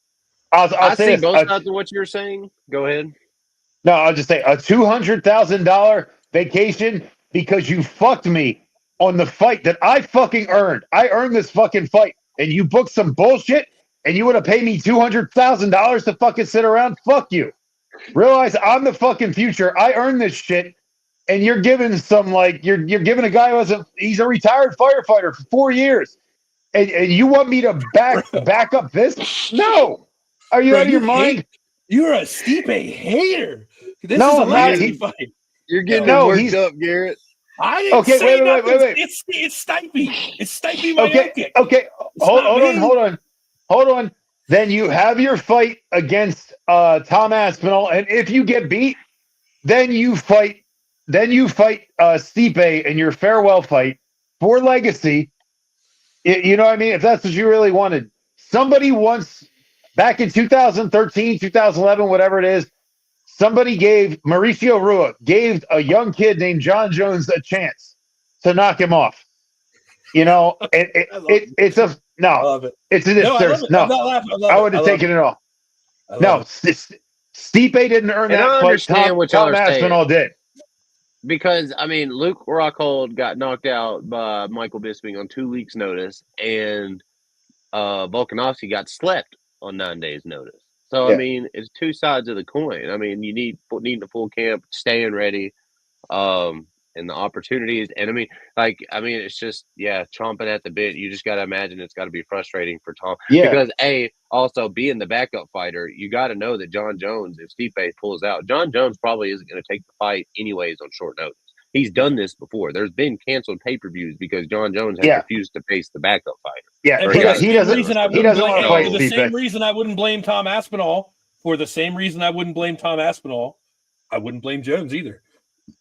I'll I say see this. both sides of what you're saying. Go ahead. No, I'll just say a $200,000 vacation because you fucked me on the fight that I fucking earned. I earned this fucking fight, and you booked some bullshit, and you would have paid me $200,000 to fucking sit around. Fuck you. Realize I'm the fucking future. I earned this shit, and you're giving some like you're giving a guy he's a retired firefighter for 4 years, and you want me to back up this? No. Are you Bro, out of your you mind? You're a Stipe hater. This No, is a I'm not. legacy fight. You're getting No, him worked he's up, Garrett. I didn't okay. say Wait. nothing. It's Stipe. It's Stipe Okay, Miocic. okay. It's Hold not me. hold on. Then you have your fight against Tom Aspinall, and if you get beat, then you fight. Stipe in your farewell fight for legacy. You know what I mean? If that's what you really wanted, somebody once back in 2013, 2011, whatever it is, somebody gave Mauricio Rua gave a young kid named Jon Jones a chance to knock him off. You know, it's a no. I love it. It's a No, I love disservice. it. No, I'm not laughing. I love I would have love taken it all. I love No, it. Stipe didn't earn And that I fight. understand what y'all Tom are saying. Aspinall did. Because I mean, Luke Rockhold got knocked out by Michael Bisping on 2 weeks' notice, and Volkanovski got slept on 9 days' notice. So I Yeah. mean, it's two sides of the coin. I mean, you need the full camp, staying ready, and the opportunities. And I mean, it's just chomping at the bit. You just got to imagine it's got to be frustrating for Tom Yeah. because also being the backup fighter, you got to know that Jon Jones, if Stipe pulls out, Jon Jones probably isn't going to take the fight anyways on short notice. He's done this before. There's been canceled pay-per-views because Jon Jones has refused to face the backup fighter. Yeah, And Or for he the got same doesn't- reason I he wouldn't doesn't blame, wanna and fight for the Stipe. same reason I wouldn't blame Tom Aspinall. For the same reason I wouldn't blame Tom Aspinall, I wouldn't blame Jones either.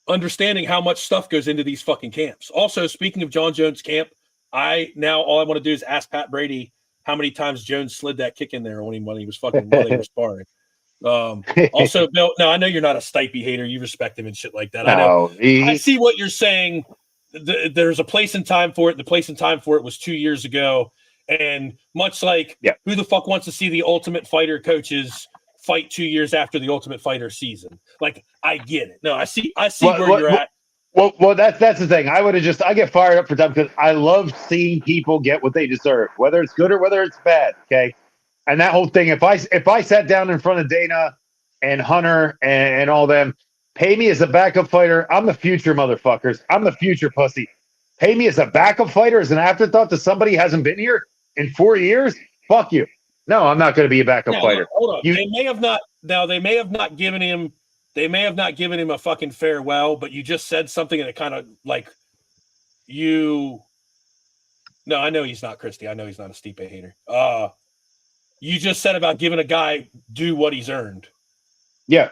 Understanding how much stuff goes into these fucking camps. Also, speaking of Jon Jones' camp, all I want to do is ask Pat Brady how many times Jones slid that kick in there on him when he was fucking while they were sparring. Also, Bill, no, I know you're not a Stipe hater. You respect him and shit like that. I know. I see what you're saying. There's a place and time for it. The place and time for it was 2 years ago. And much like who the fuck wants to see the Ultimate Fighter coaches fight 2 years after the Ultimate Fighter season? Like, I get it. No, I see where you're at. Well, that's the thing. I get fired up for time because I love seeing people get what they deserve, whether it's good or whether it's bad. Okay, and that whole thing. If I sat down in front of Dana and Hunter and all them, pay me as a backup fighter. I'm the future, motherfuckers. I'm the future, pussy. Pay me as a backup fighter, as an afterthought to somebody who hasn't been here in 4 years. Fuck you. No, I'm not going to be a backup fighter. Hold on. They may have not. Now they may have not given him. They may have not given him a fucking farewell. But you just said something and it kind of like you. No, I know he's not Christie. I know he's not a Stipe hater. You just said about giving a guy due what he's earned. Yeah.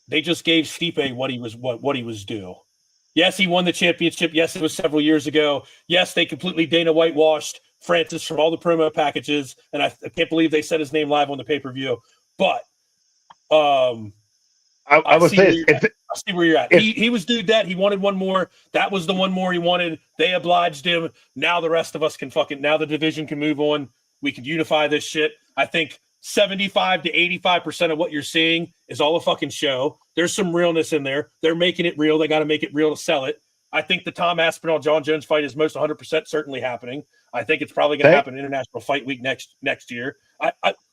They just gave Stipe what he was due. Yes, he won the championship. Yes, it was several years ago. Yes, they completely Dana whitewashed Francis from all the promo packages, and I can't believe they said his name live on the pay-per-view. But I would say I see where you're at. He was due that. He wanted one more. That was the one more he wanted. They obliged him. Now the rest of us can now the division can move on. We can unify this shit. I think 75 to 85% of what you're seeing is all a fucking show. There's some realness in there. They're making it real. They got to make it real to sell it. I think the Tom Aspinall Jon Jones fight is most 100% certainly happening. I think it's probably going to happen International Fight Week next year.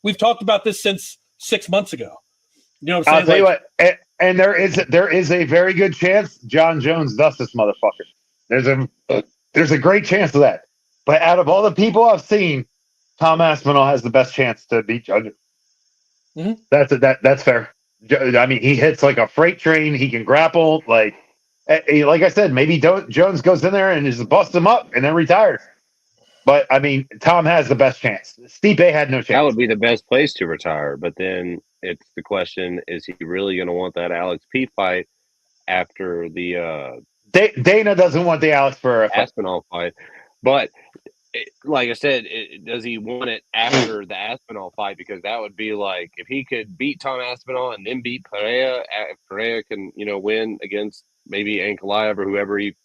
We've talked about this since 6 months ago. You know what I'm saying? I'll tell you what, and there is a very good chance Jon Jones does this motherfucker. There's a great chance of that. But out of all the people I've seen, Tom Aspinall has the best chance to beat Jon. Mm-hmm. That's fair. I mean, he hits like a freight train. He can grapple. Like I said, maybe Jones goes in there and just busts him up and then retires. But I mean, Tom has the best chance. Stipe had no chance. That would be the best place to retire. But then it's the question: is he really going to want that Alex P fight after the Dana doesn't want the Alex Pereira Aspinall fight? But like I said, does he want it after the Aspinall fight? Because that would be like if he could beat Tom Aspinall and then beat Pereira. If Pereira can win against maybe Ankalaev or whoever he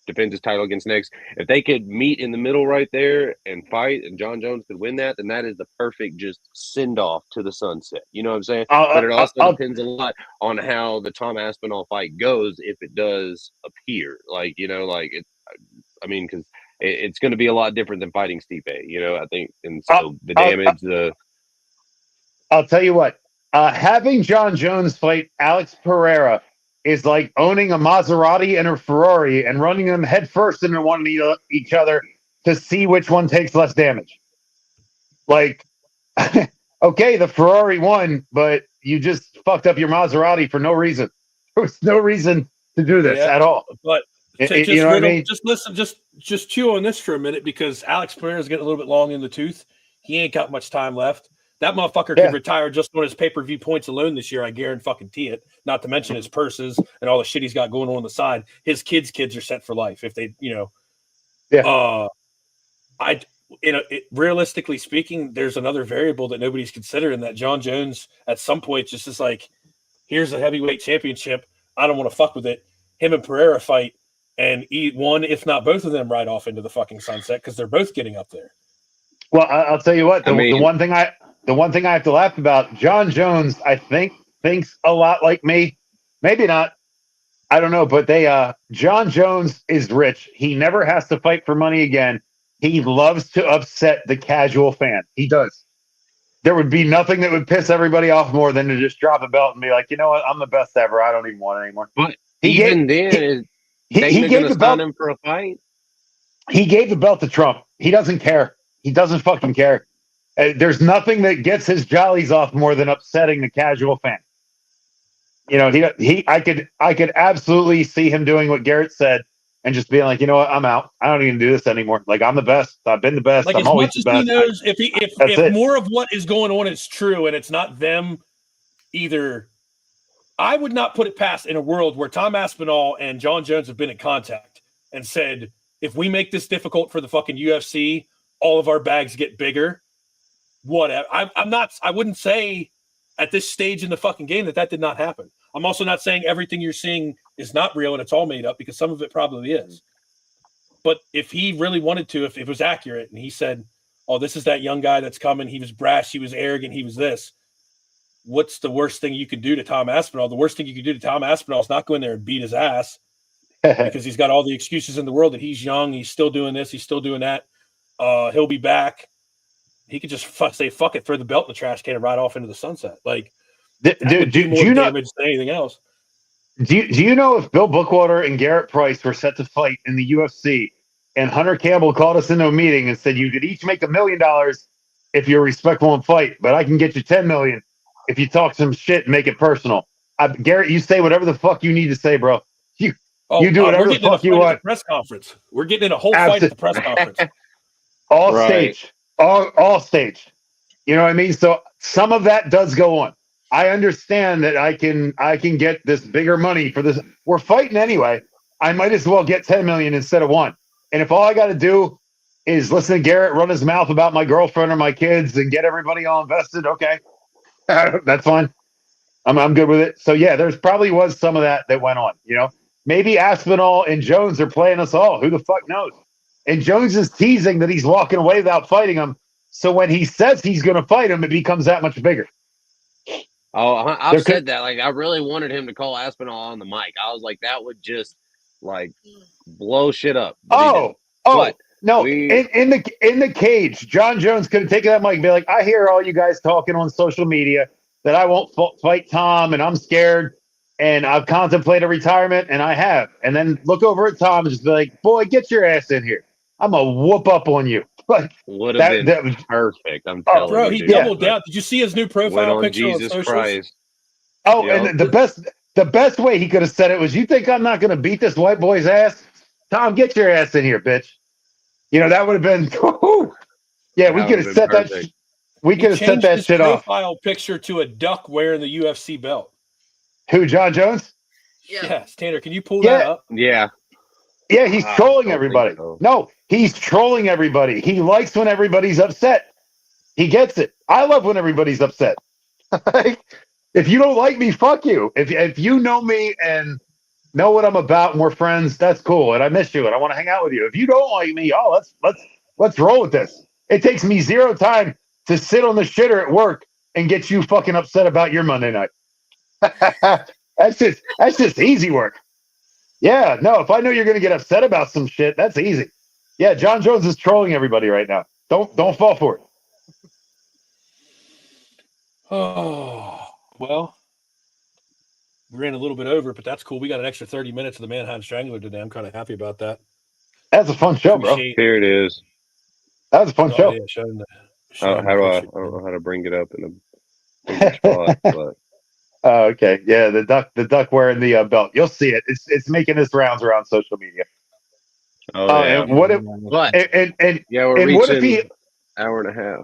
defends his title against next. If they could meet in the middle right there and fight, and Jon Jones could win that, then that is the perfect just send off to the sunset. You know what I'm saying? But it also depends a lot on how the Tom Aspinall fight goes, if it does appear. Like, you know, like it. I mean, because it's going to be a lot different than fighting Stipe. You know, I think, and so the damage, I'll tell you what. Having Jon Jones fight Alex Pereira is like owning a Maserati and a Ferrari and running them head first into one of each other to see which one takes less damage. Like, okay, the Ferrari won, but you just fucked up your Maserati for no reason. There was no reason to do this at all. But you know what I mean? Just listen, just chew on this for a minute, because Alex Pereira's getting a little bit long in the tooth. He ain't got much time left. That motherfucker could retire just on his pay-per-view points alone this year. I guarantee it. Not to mention his purses and all the shit he's got going on the side. His kids are set for life if they, you know. Realistically speaking, there's another variable that nobody's considering, that Jon Jones at some point just is like, here's a heavyweight championship. I don't want to fuck with it. Him and Pereira fight, and one, if not both of them, ride off into the fucking sunset because they're both getting up there. Well, I'll tell you what. The one thing I have to laugh about, Jon Jones, I think, thinks a lot like me. Maybe not. I don't know, but Jon Jones is rich. He never has to fight for money again. He loves to upset the casual fan. He does. There would be nothing that would piss everybody off more than to just drop a belt and be like, you know what, I'm the best ever. I don't even want it anymore. But he gave the belt him for a fight. He gave the belt to Trump. He doesn't care. He doesn't fucking care. There's nothing that gets his jollies off more than upsetting the casual fan. You know, I could absolutely see him doing what Garrett said and just being like, you know what, I'm out. I don't even do this anymore. Like, I'm the best. I've been the best. Like, I'm always the best. He knows if more of what is going on is true and it's not them either, I would not put it past, in a world where Tom Aspinall and Jon Jones have been in contact and said, if we make this difficult for the fucking UFC, all of our bags get bigger. Whatever. I wouldn't say at this stage in the fucking game that did not happen. I'm also not saying everything you're seeing is not real and it's all made up, because some of it probably is. But if he really wanted to, if it was accurate and he said, oh, this is that young guy that's coming, he was brash, he was arrogant, he was this, what's the worst thing you could do to Tom Aspinall? The worst thing you could do to Tom Aspinall is not go in there and beat his ass because he's got all the excuses in the world that he's young, he's still doing this, he's still doing that. He'll be back. He could just say fuck it, throw the belt in the trash can and ride off into the sunset. Like, do you know damage than anything else? Do you know if Bill Bookwalter and Garrett Price were set to fight in the UFC, and Hunter Campbell called us into a meeting and said you could each make $1 million if you're respectful and fight, but I can get you $10 million if you talk some shit and make it personal. Garrett, you say whatever the fuck you need to say, bro. You do whatever the fuck you want. Press conference. We're getting in a whole fight at the press conference. Stage. All stage. You know what I mean? So some of that does go on. I understand that I can get this bigger money for this. We're fighting anyway. I might as well get 10 million instead of 1. And if all I got to do is listen to Garrett run his mouth about my girlfriend or my kids and get everybody all invested, okay, that's fine. I'm good with it. So yeah, there's probably was some of that went on. You know, maybe Aspinall and Jones are playing us all. Who the fuck knows? And Jones is teasing that he's walking away without fighting him. So when he says he's going to fight him, it becomes that much bigger. Oh, I've said that. Like, I really wanted him to call Aspinall on the mic. I was like, that would just like blow shit up. No! In the cage, Jon Jones could have taken that mic and be like, I hear all you guys talking on social media that I won't fight Tom and I'm scared and I've contemplated retirement and I have. And then look over at Tom and just be like, boy, get your ass in here. I'm going to whoop up on you. Like, would have been perfect. I'm telling you. Bro, he doubled down. Did you see his new profile picture on socials? Christ. Oh, yep. And the best way he could have said it was, you think I'm not going to beat this white boy's ass? Tom, get your ass in here, bitch. You know, that would have been yeah, we could have set that we could have set that shit off. Profile picture to a duck wearing the UFC belt. Who, Jon Jones? Yeah. Yes, Tanner, can you pull that up? Yeah. Yeah, he's trolling everybody. So. No, he's trolling everybody. He likes when everybody's upset. He gets it. I love when everybody's upset. If you don't like me, fuck you. If you know me and know what I'm about, and we're friends, that's cool. And I miss you, and I want to hang out with you. If you don't like me, let's roll with this. It takes me 0 time to sit on the shitter at work and get you fucking upset about your Monday night. that's just easy work. Yeah, no, if I know you're gonna get upset about some shit, that's easy. Yeah, Jon Jones is trolling everybody right now. Don't fall for it. Oh, well, we ran a little bit over, but that's cool. We got an extra 30 minutes of the Manheim Strangler today. I'm kind of happy about that. That's a fun show, bro. Appreciate Here it is. That was a fun show. Yeah, showing How do I don't know how to bring it up in a spot, but Oh, okay. Yeah, the duck wearing the belt. You'll see it. It's making its rounds around social media. yeah. And what if But and yeah, we're and what if reaching he? hour and a half.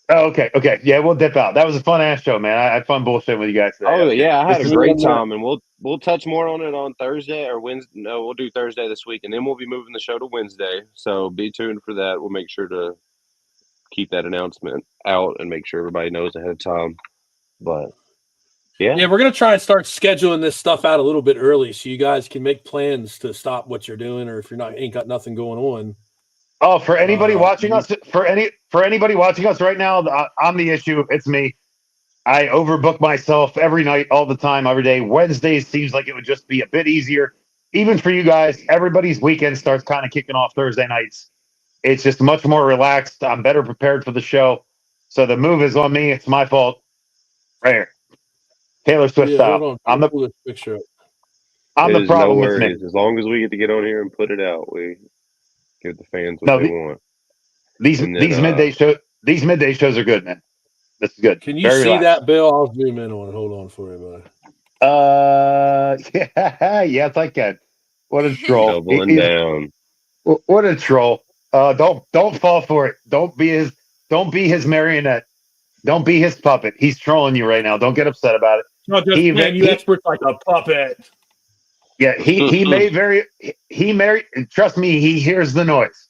Oh, okay. Yeah, we'll dip out. That was a fun ass show, man. I had fun bullshitting with you guys today. Oh yeah, I had This a is- great time, and we'll touch more on it on Thursday or Wednesday. No, we'll do Thursday this week, and then we'll be moving the show to Wednesday. So be tuned for that. We'll make sure to keep that announcement out and make sure everybody knows ahead of time. But Yeah, we're gonna try and start scheduling this stuff out a little bit early so you guys can make plans to stop what you're doing, or if you're not ain't got nothing going on. Oh, for anybody watching us, for anybody watching us right now, I'm the issue. It's me. I overbook myself every night, all the time, every day. Wednesdays seems like it would just be a bit easier, even for you guys. Everybody's weekend starts kind of kicking off Thursday nights. It's just much more relaxed. I'm better prepared for the show. So the move is on me. It's my fault. Right here. Taylor Swift style. Hold on. I'm Pull this picture up. the problem no with me. worries. As long as we get to get on here and put it out, we give the fans what No, they want. These midday shows are good, man. This is good. Can you Very see relaxed. that, Bill? I'll zoom in on it. Hold on for you, buddy. Yeah, yes, I can. What a troll! Doubling down. What a troll! Don't fall for it. Don't be his marionette. Don't be his puppet. He's trolling you right now. Don't get upset about it. Not just man, you experts like a puppet. Yeah, he may trust me. He hears the noise.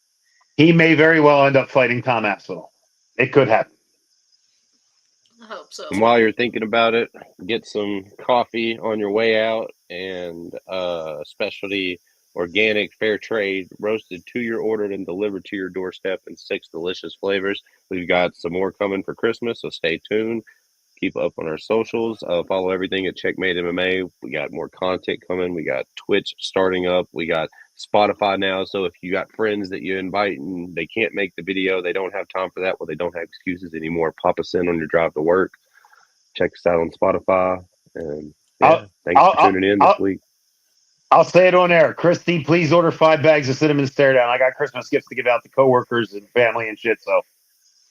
He may very well end up fighting Tom Aspinall. It could happen. I hope so. And while you're thinking about it, get some coffee on your way out and specialty organic fair trade roasted to your order and delivered to your doorstep in 6 delicious flavors. We've got some more coming for Christmas, so stay tuned. Keep up on our socials. Follow everything at Chkm8 MMA. We got more content coming. We got Twitch starting up. We got Spotify now. So if you got friends that you invite and they can't make the video, they don't have time for that. Well, they don't have excuses anymore. Pop us in on your drive to work. Check us out on Spotify. And thanks for tuning in this week. I'll say it on air. Christy, please order 5 bags of cinnamon stare down. I got Christmas gifts to give out to coworkers and family and shit. So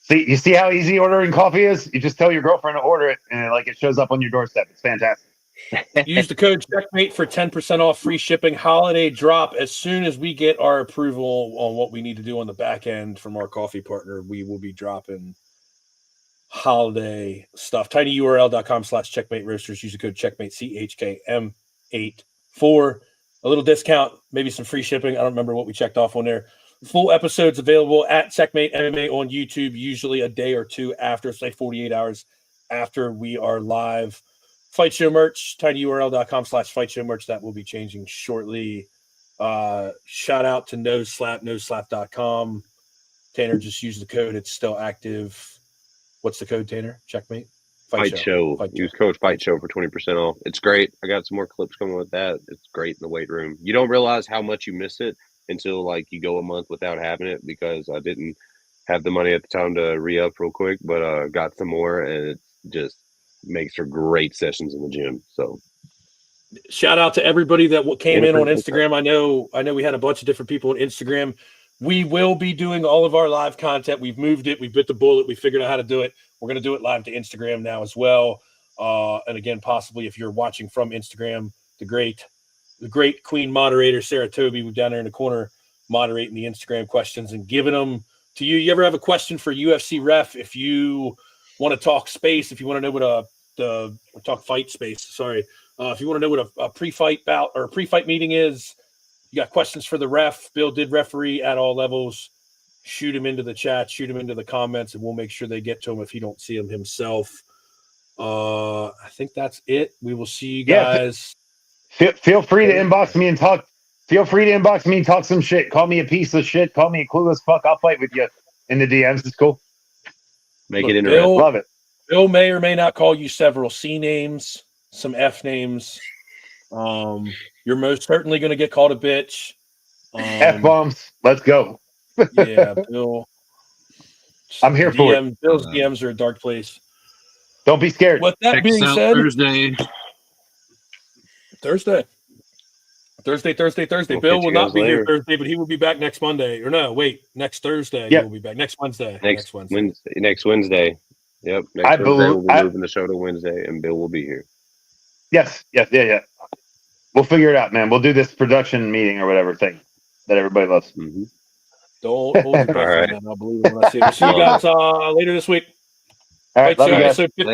you see how easy ordering coffee is? You just tell your girlfriend to order it and it shows up on your doorstep. It's fantastic. Use the code Chkm8 for 10% off free shipping. Holiday drop. As soon as we get our approval on what we need to do on the back end from our coffee partner, we will be dropping holiday stuff. tinyurl.com/Chkm8 roasters. Use the code Chkm8 CHKM8 for a little discount, maybe some free shipping. I don't remember what we checked off on there. Full episodes available at Chkm8 MMA on YouTube, usually a day or two after, say 48 hours after we are live. Fight Show merch, tinyurl.com/Fight Show merch. That will be changing shortly. Shout out to noslap.com. Tanner, just use the code. It's still active. What's the code, Tanner? Chkm8? Fight Show. Use code Fight Show for 20% off. It's great. I got some more clips coming with that. It's great in the weight room. You don't realize how much you miss it until you go a month without having it, because I didn't have the money at the time to re-up real quick, but got some more, and it just makes for great sessions in the gym. So shout out to everybody that came in on Instagram. I know we had a bunch of different people on Instagram. We will be doing all of our live content. We've moved it. We bit the bullet. We figured out how to do it. We're going to do it live to Instagram now as well. And again, possibly if you're watching from Instagram, the great queen moderator, Sarah Toby, we're down there in the corner moderating the Instagram questions and giving them to you. You ever have a question for UFC ref? If you want to talk space, if you want to know what talk fight space, sorry. If you want to know what a pre-fight bout or a pre-fight meeting is, you got questions for the ref. Bill did referee at all levels. Shoot him into the chat, shoot him into the comments, and we'll make sure they get to him if he don't see him himself. I think that's it. We will see you guys. Feel free to inbox me and talk. Feel free to inbox me and talk some shit. Call me a piece of shit. Call me a clueless fuck. I'll fight with you in the DMs. It's cool. Make Look, it interesting. Love it. Bill may or may not call you several C names, some F names. You're most certainly going to get called a bitch. F-bombs. Let's go. Yeah, Bill. I'm here for it. Bill's DMs are a dark place. Don't be scared. With that Check being us out said, Thursday. Thursday. We'll Bill catch will you not guys be here later. Thursday, but he will be back next Monday. Or no, wait, next Thursday. Yeah. He will be back next Wednesday. Next Wednesday. Yep. Next I Wednesday believe- we'll be moving the show to Wednesday, and Bill will be here. Yes. Yeah. We'll figure it out, man. We'll do this production meeting or whatever thing that everybody loves. Mm-hmm. Don't hold your breath All on right. that. I'll believe it when I see it. We'll see you guys later this week. All right. Fight Love Show, you guys. episode 50.